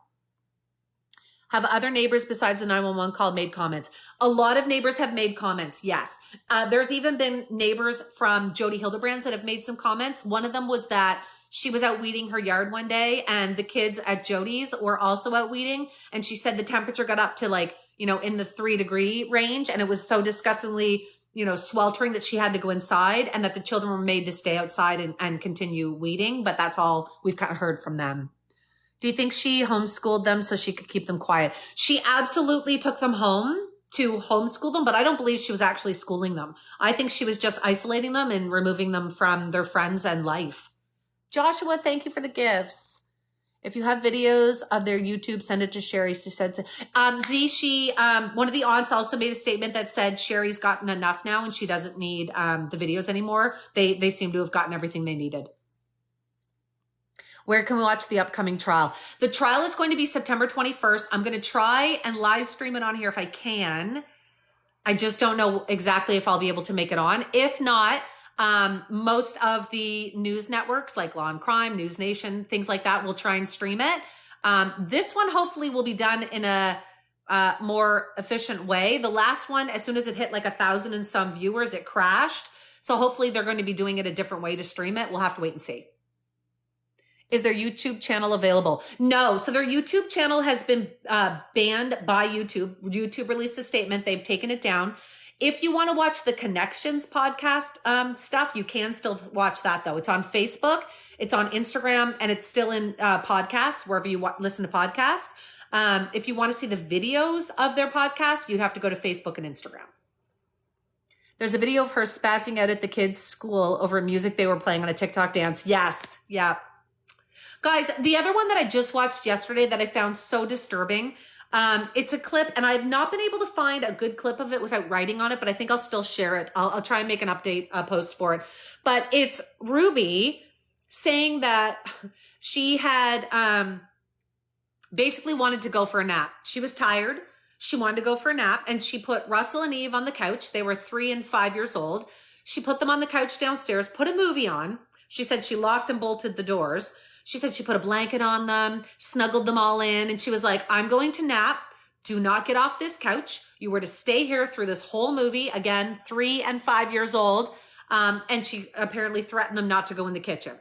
Have other neighbors besides the 911 call made comments? A lot of neighbors have made comments, yes. There's even been neighbors from Jody Hildebrand's that have made some comments. One of them was that she was out weeding her yard one day and the kids at Jody's were also out weeding. And she said the temperature got up to in the 3-degree range. And it was so disgustingly, sweltering that she had to go inside and that the children were made to stay outside and continue weeding. But that's all we've kind of heard from them. Do you think she homeschooled them so she could keep them quiet? She absolutely took them home to homeschool them, but I don't believe she was actually schooling them. I think she was just isolating them and removing them from their friends and life. Joshua, thank you for the gifts. If you have videos of their YouTube, send it to Sherry. She said one of the aunts also made a statement that said Sherry's gotten enough now and she doesn't need the videos anymore. They seem to have gotten everything they needed. Where can we watch the upcoming trial? The trial is going to be September 21st. I'm going to try and live stream it on here if I can. I just don't know exactly if I'll be able to make it on. If not, most of the news networks like Law and Crime, News Nation, things like that will try and stream it. This one hopefully will be done in a more efficient way. The last one, as soon as it hit 1,000 and some viewers, it crashed. So hopefully they're going to be doing it a different way to stream it. We'll have to wait and see. Is their YouTube channel available? No. So their YouTube channel has been banned by YouTube. YouTube released a statement. They've taken it down. If you want to watch the Connections podcast stuff, you can still watch that, though. It's on Facebook, it's on Instagram, and it's still in podcasts, wherever you listen to podcasts. If you want to see the videos of their podcast, you'd have to go to Facebook and Instagram. There's a video of her spazzing out at the kids' school over music they were playing on a TikTok dance. Yes. Yeah. Guys, the other one that I just watched yesterday that I found so disturbing, it's a clip, and I've not been able to find a good clip of it without writing on it, but I think I'll still share it. I'll try and make an update post for it. But it's Ruby saying that she had basically wanted to go for a nap. She was tired. She wanted to go for a nap, and she put Russell and Eve on the couch. They were 3 and 5 years old. She put them on the couch downstairs, put a movie on. She said she locked and bolted the doors. She said she put a blanket on them, snuggled them all in, and she was like, I'm going to nap. Do not get off this couch. You were to stay here through this whole movie. Again, 3 and 5 years old. And she apparently threatened them not to go in the kitchen.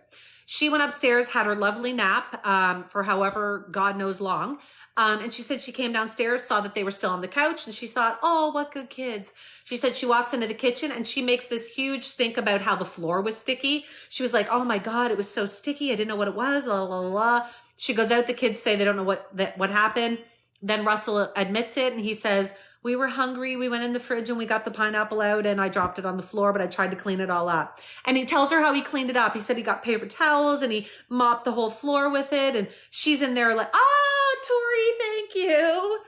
She went upstairs, had her lovely nap for however God knows long. And she said she came downstairs, saw that they were still on the couch, and she thought, oh, what good kids. She said she walks into the kitchen and she makes this huge stink about how the floor was sticky. She was like, oh my God, it was so sticky. I didn't know what it was, blah, blah, blah. She goes out, the kids say they don't know what happened. Then Russell admits it, and he says, we were hungry. We went in the fridge and we got the pineapple out, and I dropped it on the floor, but I tried to clean it all up. And he tells her how he cleaned it up. He said he got paper towels and he mopped the whole floor with it. And she's in there like, oh, Tori, thank you.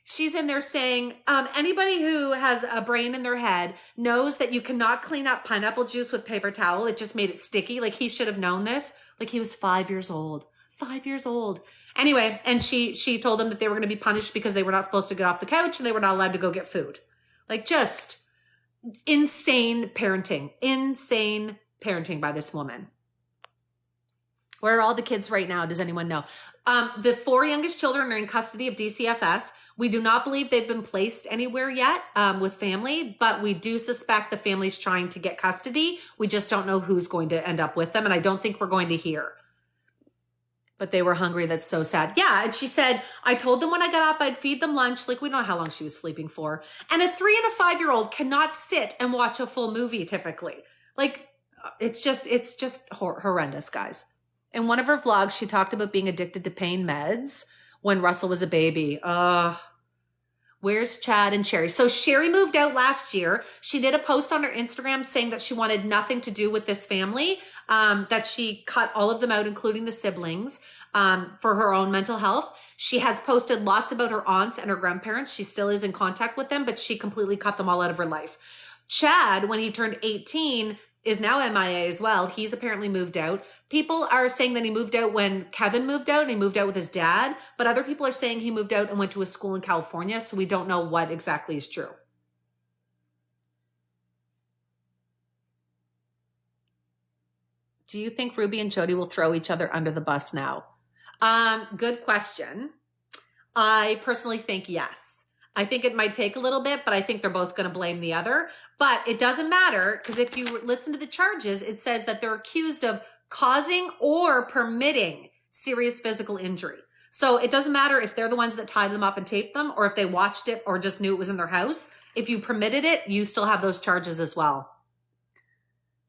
She's in there saying, anybody who has a brain in their head knows that you cannot clean up pineapple juice with paper towel. It just made it sticky. Like, he should have known this. Like, he was 5 years old. 5 years old. Anyway, and she told them that they were going to be punished because they were not supposed to get off the couch and they were not allowed to go get food. Like, just insane parenting. Insane parenting by this woman. Where are all the kids right now? Does anyone know? The 4 youngest children are in custody of DCFS. We do not believe they've been placed anywhere yet with family, but we do suspect the family's trying to get custody. We just don't know who's going to end up with them, and I don't think we're going to hear. But they were hungry. That's so sad. Yeah. And she said, I told them when I got up, I'd feed them lunch. Like, we don't know how long she was sleeping for. And a 3 and a 5-year-old cannot sit and watch a full movie typically. Like, it's just horrendous, guys. In one of her vlogs, she talked about being addicted to pain meds when Russell was a baby. Where's Chad and Sherry? So Sherry moved out last year. She did a post on her Instagram saying that she wanted nothing to do with this family, that she cut all of them out, including the siblings, for her own mental health. She has posted lots about her aunts and her grandparents. She still is in contact with them, but she completely cut them all out of her life. Chad, when he turned 18, is now MIA as well. He's apparently moved out. People are saying that he moved out when Kevin moved out, and he moved out with his dad. But other people are saying he moved out and went to a school in California. So we don't know what exactly is true. Do you think Ruby and Jody will throw each other under the bus now? Good question. I personally think yes. I think it might take a little bit, but I think they're both going to blame the other. But it doesn't matter, because if you listen to the charges, it says that they're accused of causing or permitting serious physical injury. So it doesn't matter if they're the ones that tied them up and taped them, or if they watched it or just knew it was in their house. If you permitted it, you still have those charges as well.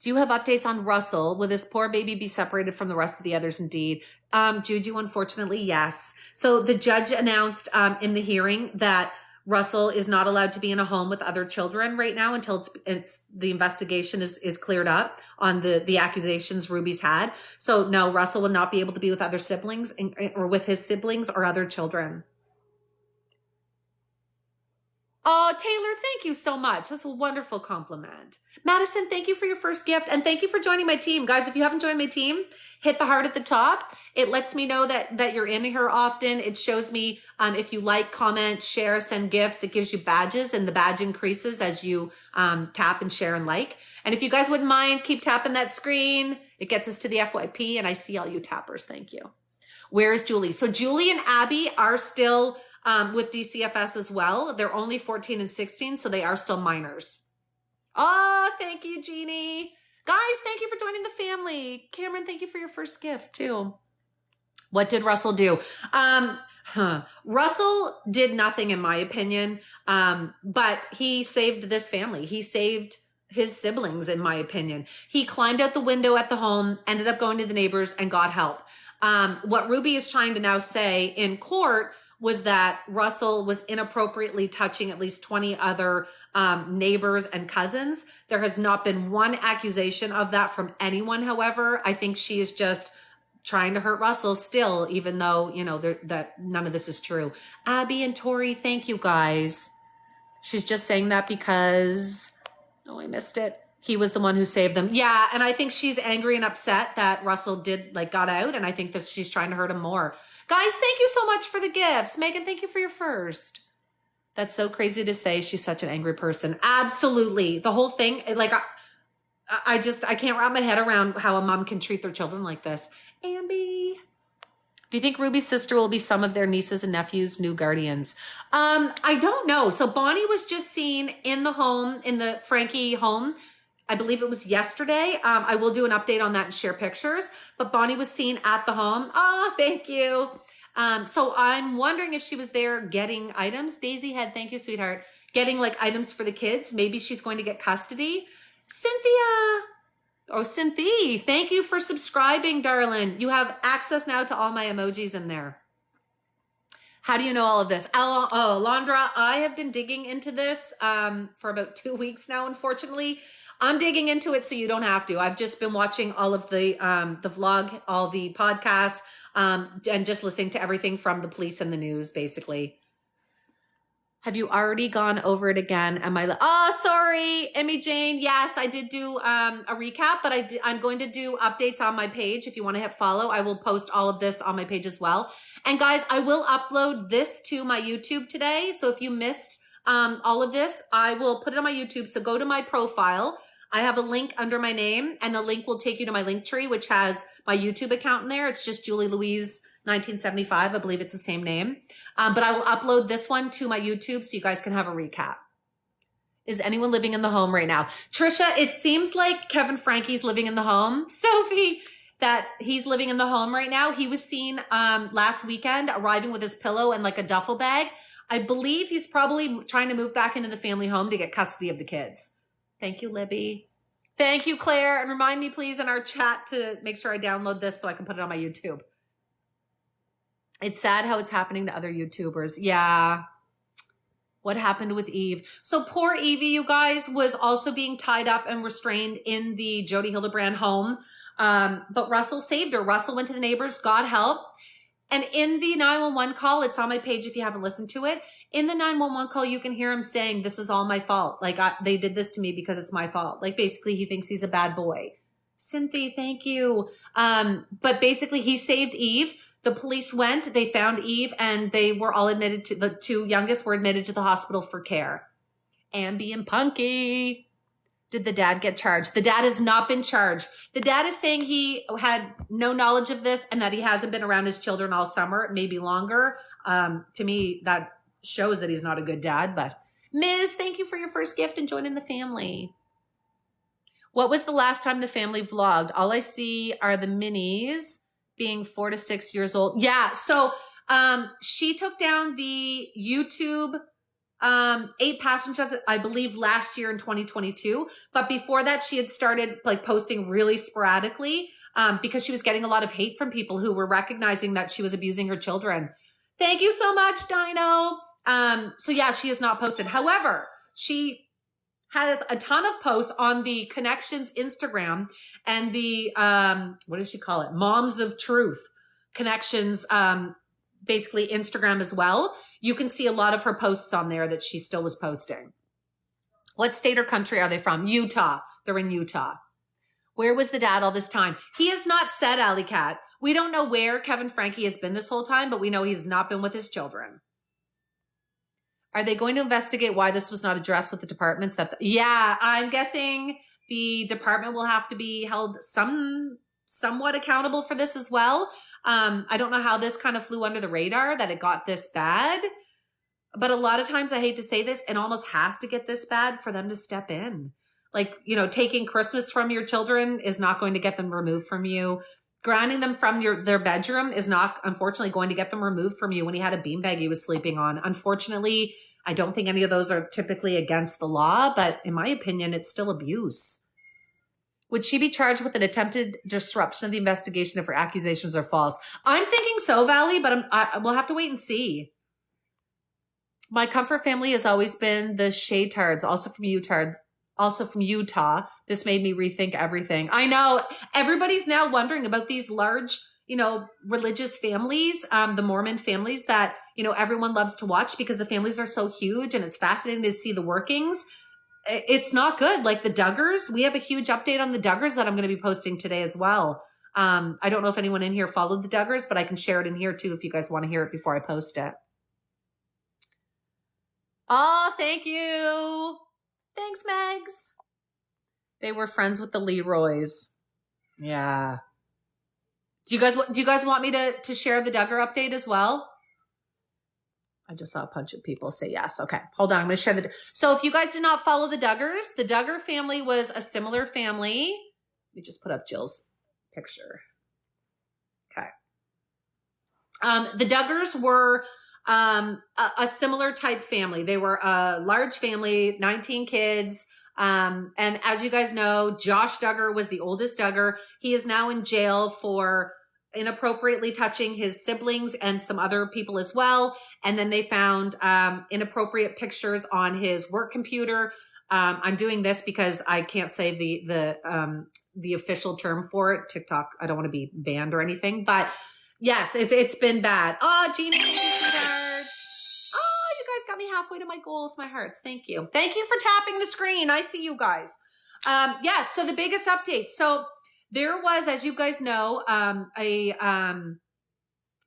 Do you have updates on Russell? Will this poor baby be separated from the rest of the others? Indeed. Juju, unfortunately, yes. So the judge announced in the hearing that Russell is not allowed to be in a home with other children right now until the investigation is cleared up on the accusations Ruby's had. So no, Russell will not be able to be with other siblings or with his siblings or other children. Oh, Taylor, thank you so much. That's a wonderful compliment. Madison, thank you for your first gift. And thank you for joining my team. Guys, if you haven't joined my team, hit the heart at the top. It lets me know that you're in here often. It shows me if you like, comment, share, send gifts. It gives you badges, and the badge increases as you tap and share and like. And if you guys wouldn't mind, keep tapping that screen. It gets us to the FYP, and I see all you tappers. Thank you. Where's Julie? So Julie and Abby are still with DCFS as well. They're only 14 and 16, so they are still minors. Oh, thank you, Jeannie. Guys, thank you for joining the family. Cameron, thank you for your first gift too. What did Russell do? Russell did nothing in my opinion, but he saved this family. He saved his siblings, in my opinion. He climbed out the window at the home, ended up going to the neighbors, and got help. What Ruby is trying to now say in court was that Russell was inappropriately touching at least 20 other neighbors and cousins. There has not been one accusation of that from anyone, however. I think she is just trying to hurt Russell still, even though, you know, that none of this is true. Abby and Tori, thank you guys. She's just saying that because, oh, I missed it. He was the one who saved them. Yeah, and I think she's angry and upset that Russell got out, and I think that she's trying to hurt him more. Guys, thank you so much for the gifts. Megan, thank you for your first. That's so crazy to say. She's such an angry person. Absolutely. The whole thing, like, I can't wrap my head around how a mom can treat their children like this. Ambi. Do you think Ruby's sister will be some of their nieces and nephews' new guardians? I don't know. So Bonnie was just seen in the home, in the Franke home. I believe it was yesterday. I will do an update on that and share pictures. But Bonnie was seen at the home. Oh, thank you. So I'm wondering if she was there getting items. Daisy Head, thank you, sweetheart. Getting like items for the kids. Maybe she's going to get custody. Cynthia. Oh, Cynthia, thank you for subscribing, darling. You have access now to all my emojis in there. How do you know all of this? Oh, Alondra, I have been digging into this for about 2 weeks now, unfortunately. I'm digging into it so you don't have to. I've just been watching all of the vlog, all the podcasts, and just listening to everything from the police and the news, basically. Have you already gone over it again? Am I? Oh, sorry, Emmy Jane. Yes, I did do a recap, but I'm going to do updates on my page. If you want to hit follow, I will post all of this on my page as well. And guys, I will upload this to my YouTube today. So if you missed all of this, I will put it on my YouTube. So go to my profile. I have a link under my name, and the link will take you to my link tree, which has my YouTube account in there. It's just Julie Louise 1975. I believe it's the same name. But I will upload this one to my YouTube so you guys can have a recap. Is anyone living in the home right now? Trisha, it seems like Kevin Franke's living in the home. Sophie, that he's living in the home right now. He was seen last weekend arriving with his pillow and like a duffel bag. I believe he's probably trying to move back into the family home to get custody of the kids. Thank you, Libby. Thank you, Claire. And remind me, please, in our chat to make sure I download this so I can put it on my YouTube. It's sad how it's happening to other YouTubers. Yeah. What happened with Eve? So poor Evie, you guys, was also being tied up and restrained in the Jody Hildebrand home. But Russell saved her. Russell went to the neighbors, God help. And in the 911 call, it's on my page if you haven't listened to it. In the 911 call, you can hear him saying, this is all my fault. Like, they did this to me because it's my fault. Like, basically, he thinks he's a bad boy. Cynthia, thank you. But basically, he saved Eve. The police went, they found Eve, and they were all admitted to, the two youngest were admitted to the hospital for care. Ambi and Punky. Did the dad get charged? The dad has not been charged. The dad is saying he had no knowledge of this and that he hasn't been around his children all summer, maybe longer. To me, that shows that he's not a good dad. But Ms., thank you for your first gift and joining the family. What was the last time the family vlogged? All I see are the minis being 4 to 6 years old. Yeah, so she took down the YouTube 8 passengers, I believe, last year in 2022. But before that, she had started like posting really sporadically because she was getting a lot of hate from people who were recognizing that she was abusing her children. Thank you so much, Dino. So yeah, she has not posted. However, she has a ton of posts on the Connections Instagram and the, what does she call it? Moms of Truth Connections, basically Instagram as well. You can see a lot of her posts on there that she still was posting. What state or country are they from? Utah. They're in Utah. Where was the dad all this time? He has not said, Alley Cat. We don't know where Kevin Franke has been this whole time, but we know he has not been with his children. Are they going to investigate why this was not addressed with the departments? Yeah, I'm guessing the department will have to be held somewhat accountable for this as well. I don't know how this kind of flew under the radar, that it got this bad. But a lot of times, I hate to say this, it almost has to get this bad for them to step in. Like, you know, taking Christmas from your children is not going to get them removed from you. Grounding them from their bedroom is not, unfortunately, going to get them removed from you when he had a beanbag he was sleeping on. Unfortunately, I don't think any of those are typically against the law, but in my opinion, it's still abuse. Would she be charged with an attempted disruption of the investigation if her accusations are false? I'm thinking so, Valley, but we'll have to wait and see. My comfort family has always been the Shaytards, also from Utah. This made me rethink everything. I know everybody's now wondering about these large, you know, religious families, the Mormon families that, you know, everyone loves to watch because the families are so huge and it's fascinating to see the workings. It's not good. Like the Duggars, we have a huge update on the Duggars that I'm going to be posting today as well. I don't know if anyone in here followed the Duggars, but I can share it in here too if you guys want to hear it before I post it. Oh, thank you. Thanks, Megs. They were friends with the Leroys. Yeah. Do you guys want me to share the Duggar update as well? I just saw a bunch of people say yes. Okay, hold on. I'm going to share so if you guys did not follow the Duggars, the Duggar family was a similar family. Let me just put up Jill's picture. Okay. The Duggars were a similar type family. They were a large family, 19 kids. And as you guys know, Josh Duggar was the oldest Duggar. He is now in jail for inappropriately touching his siblings and some other people as well. And then they found inappropriate pictures on his work computer. I'm doing this because I can't say the official term for it. TikTok, I don't want to be banned or anything, but yes, it's been bad. Oh, Jeannie, thank you, sweethearts. Oh, you guys got me halfway to my goal with my hearts. Thank you. Thank you for tapping the screen. I see you guys. Yes, so the biggest update. So there was, as you guys know, a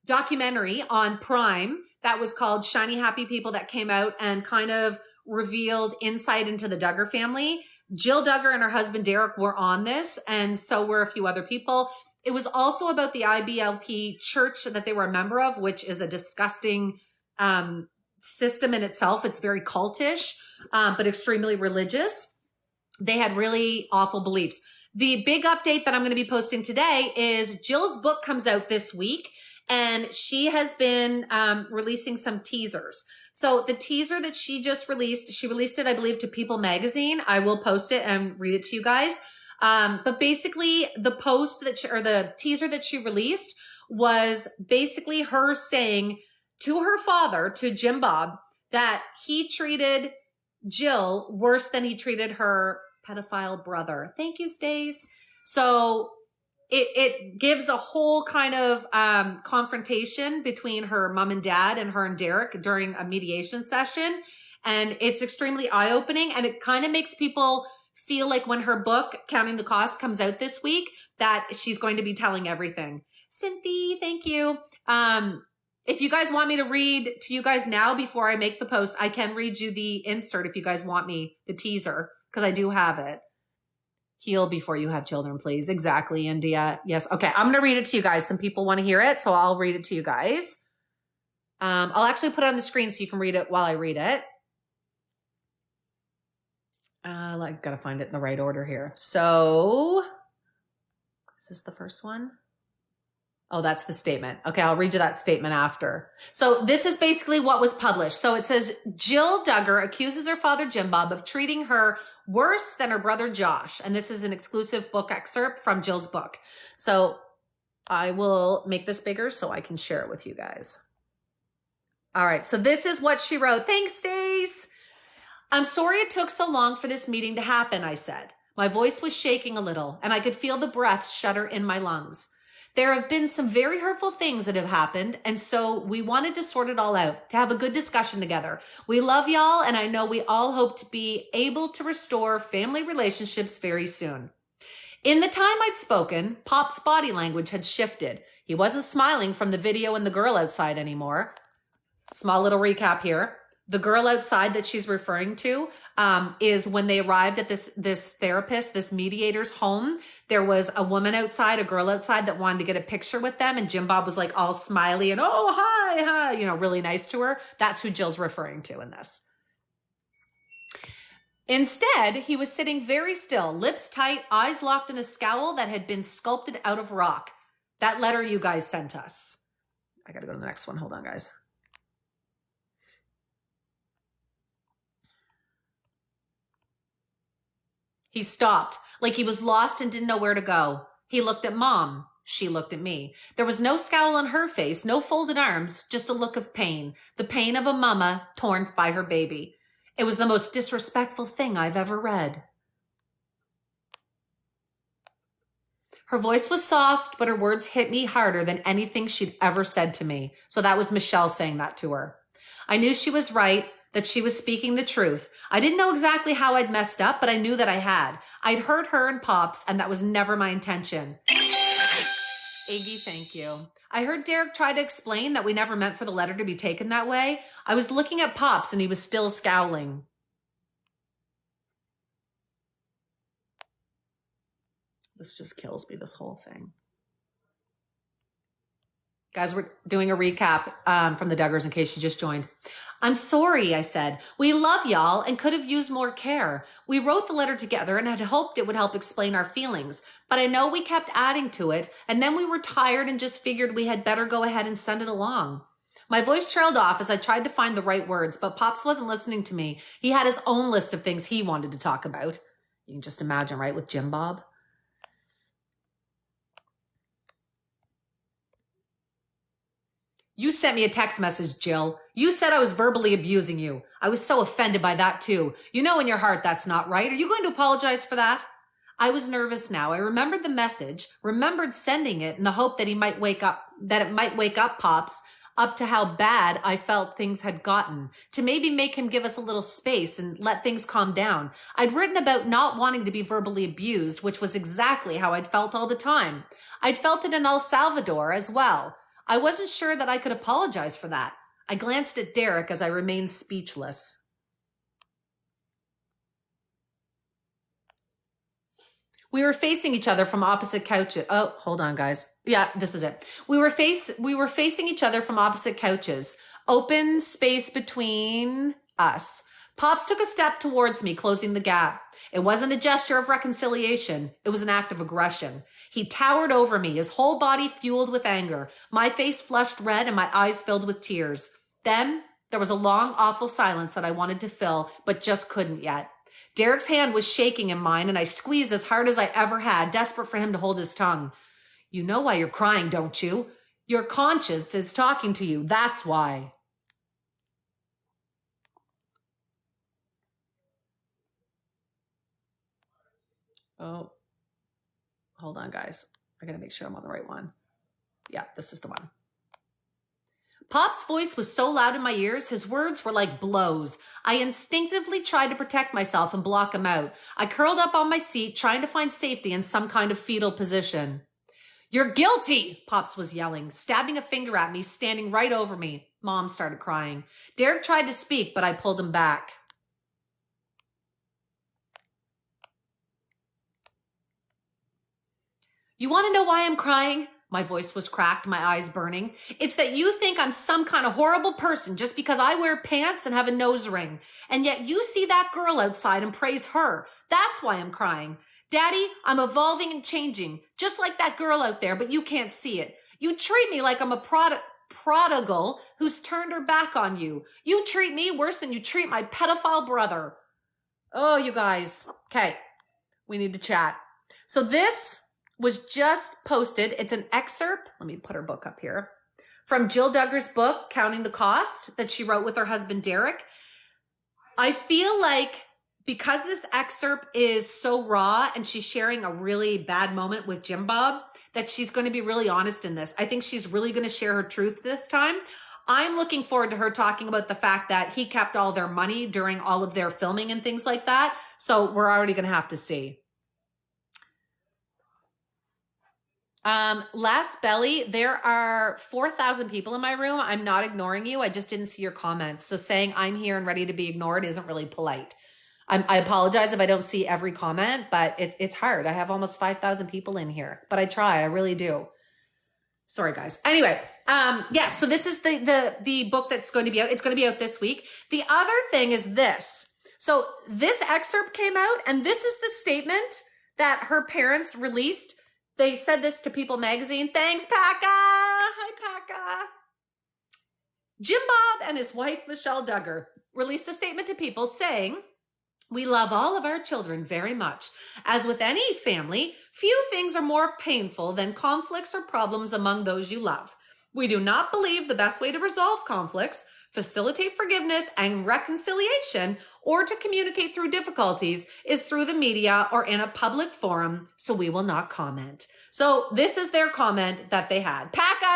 documentary on Prime that was called Shiny Happy People that came out and kind of revealed insight into the Duggar family. Jill Duggar and her husband Derek were on this, and so were a few other people. It was also about the IBLP church that they were a member of, which is a disgusting system in itself. It's very cultish, but extremely religious. They had really awful beliefs. The big update that I'm going to be posting today is Jill's book comes out this week, and she has been releasing some teasers. So the teaser that she just released, she released it, I believe, to People Magazine. I will post it and read it to you guys. But basically the post the teaser that she released was basically her saying to her father, to Jim Bob, that he treated Jill worse than he treated her pedophile brother. Thank you, Stace. So it gives a whole kind of confrontation between her mom and dad and her and Derek during a mediation session. And it's extremely eye-opening, and it kind of makes people feel like when her book, Counting the Cost, comes out this week, that she's going to be telling everything. Cynthia, thank you. If you guys want me to read to you guys now before I make the post, I can read you the insert if you guys want me, the teaser, because I do have it. Heal before you have children, please. Exactly, India. Yes. Okay, I'm going to read it to you guys. Some people want to hear it, so I'll read it to you guys. I'll actually put it on the screen so you can read it while I read it. I gotta find it in the right order here. So, is this the first one? Oh, that's the statement. Okay, I'll read you that statement after. So this is basically what was published. So it says, Jill Duggar accuses her father, Jim Bob, of treating her worse than her brother, Josh. And this is an exclusive book excerpt from Jill's book. So I will make this bigger so I can share it with you guys. All right, so this is what she wrote. Thanks, Stace. I'm sorry it took so long for this meeting to happen, I said. My voice was shaking a little, and I could feel the breath shudder in my lungs. There have been some very hurtful things that have happened, and so we wanted to sort it all out, to have a good discussion together. We love y'all, and I know we all hope to be able to restore family relationships very soon. In the time I'd spoken, Pop's body language had shifted. He wasn't smiling from the video and the girl outside anymore. Small little recap here. The girl outside that she's referring to is when they arrived at this therapist, this mediator's home. There was a woman outside, a girl outside that wanted to get a picture with them. And Jim Bob was like all smiley and, oh, hi, you know, really nice to her. That's who Jill's referring to in this. Instead, he was sitting very still, lips tight, eyes locked in a scowl that had been sculpted out of rock. That letter you guys sent us. I got to go to the next one. Hold on, guys. He stopped, like he was lost and didn't know where to go. He looked at Mom. She looked at me. There was no scowl on her face, no folded arms, just a look of pain. The pain of a mama torn by her baby. It was the most disrespectful thing I've ever read. Her voice was soft, but her words hit me harder than anything she'd ever said to me. So that was Michelle saying that to her. I knew she was right, that she was speaking the truth. I didn't know exactly how I'd messed up, but I knew that I had. I'd hurt her and Pops, and that was never my intention. Iggy, thank you. I heard Derek try to explain that we never meant for the letter to be taken that way. I was looking at Pops and he was still scowling. This just kills me, this whole thing. Guys, we're doing a recap from the Duggars in case you just joined. I'm sorry, I said. We love y'all and could have used more care. We wrote the letter together and had hoped it would help explain our feelings. But I know we kept adding to it, and then we were tired and just figured we had better go ahead and send it along. My voice trailed off as I tried to find the right words, but Pops wasn't listening to me. He had his own list of things he wanted to talk about. You can just imagine, right, with Jim Bob? You sent me a text message, Jill. You said I was verbally abusing you. I was so offended by that too. You know in your heart that's not right. Are you going to apologize for that? I was nervous now. I remembered the message, remembered sending it in the hope that he might wake up, that it might wake up Pops up to how bad I felt things had gotten, to maybe make him give us a little space and let things calm down. I'd written about not wanting to be verbally abused, which was exactly how I'd felt all the time. I'd felt it in El Salvador as well. I wasn't sure that I could apologize for that. I glanced at Derek as I remained speechless. We were facing each other from opposite couches. Oh, hold on, guys. Yeah, this is it. We were facing each other from opposite couches. Open space between us. Pops took a step towards me, closing the gap. It wasn't a gesture of reconciliation. It was an act of aggression. He towered over me, his whole body fueled with anger. My face flushed red and my eyes filled with tears. Then there was a long, awful silence that I wanted to fill, but just couldn't yet. Derek's hand was shaking in mine, and I squeezed as hard as I ever had, desperate for him to hold his tongue. You know why you're crying, don't you? Your conscience is talking to you. That's why. Oh, hold on, guys. I gotta make sure I'm on the right one. Yeah, this is the one. Pop's voice was so loud in my ears, his words were like blows. I instinctively tried to protect myself and block him out. I curled up on my seat, trying to find safety in some kind of fetal position. You're guilty, Pops was yelling, stabbing a finger at me, standing right over me. Mom started crying. Derek tried to speak, but I pulled him back. You want to know why I'm crying? My voice was cracked, my eyes burning. It's that you think I'm some kind of horrible person just because I wear pants and have a nose ring. And yet you see that girl outside and praise her. That's why I'm crying. Daddy, I'm evolving and changing, just like that girl out there, but you can't see it. You treat me like I'm a prodigal who's turned her back on you. You treat me worse than you treat my pedophile brother. Oh, you guys. Okay, we need to chat. So this was just posted. It's an excerpt. Let me put her book up here. From Jill Duggar's book, Counting the Cost, that she wrote with her husband, Derek. I feel like because this excerpt is so raw and she's sharing a really bad moment with Jim Bob, that she's going to be really honest in this. I think she's really going to share her truth this time. I'm looking forward to her talking about the fact that he kept all their money during all of their filming and things like that. So we're already going to have to see. Last Belly, there are 4,000 people in my room. I'm not ignoring you. I just didn't see your comments. So saying I'm here and ready to be ignored isn't really polite. I apologize if I don't see every comment, but it's hard. I have almost 5,000 people in here, but I try. I really do. Sorry, guys. Anyway, yeah, so this is the book that's going to be out. It's going to be out this week. The other thing is this. So this excerpt came out, and this is the statement that her parents released. They said this to People magazine. Thanks, Paka. Hi, Paka. Jim Bob and his wife, Michelle Duggar, released a statement to People saying, we love all of our children very much. As with any family, few things are more painful than conflicts or problems among those you love. We do not believe the best way to resolve conflicts, facilitate forgiveness and reconciliation, or to communicate through difficulties is through the media or in a public forum, so we will not comment. So this is their comment that they had. Pack up.